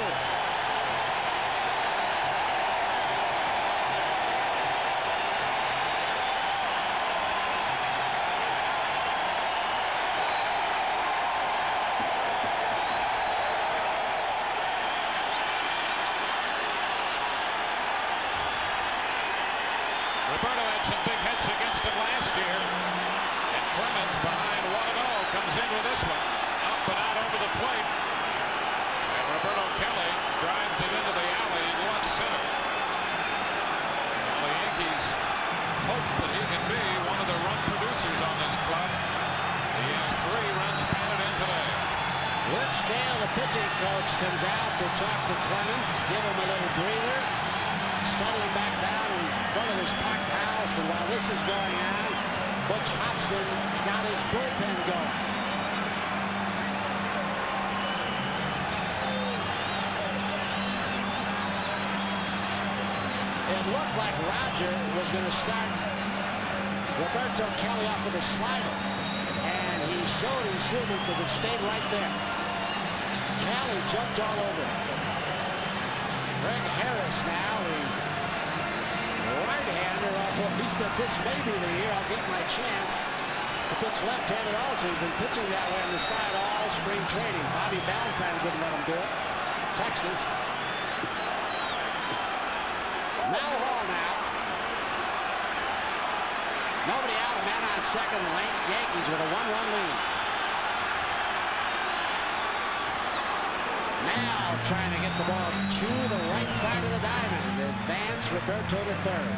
Speaker 25: Roberto had some big hits against him last year. And Clemens behind 1-0 comes in with this one. Up and out over the plate. And Roberto Kelly drives it into the alley in left center. And the Yankees hope that he can be one of the run producers on this club. He has 3 runs batted in today.
Speaker 3: Rich Gale, the pitching coach, comes out to talk to Clemens, give him a little breather, settle him back down in front of his packed house. And while this is going on, Butch Hobson got his bullpen going. It looked like Roger was going to start Roberto Kelly off with a slider, and he showed he's human because it stayed right there. Kelly jumped all over it. Greg Harris now, the right-hander. He said, this may be the year I'll get my chance to pitch left-handed also. He's been pitching that way on the side all spring training. Bobby Valentine wouldn't let him do it. Texas. Now Hall now. Nobody out, a man on second. The Yankees with a 1-1 lead. Now trying to get the ball to the right side of the diamond. Advance Roberto to third.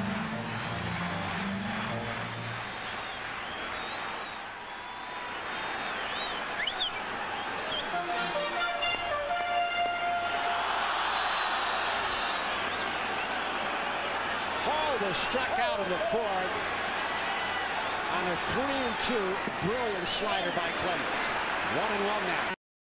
Speaker 3: Hall was struck out in the 4th on a 3-2 brilliant slider by Clemens. 1-1 now.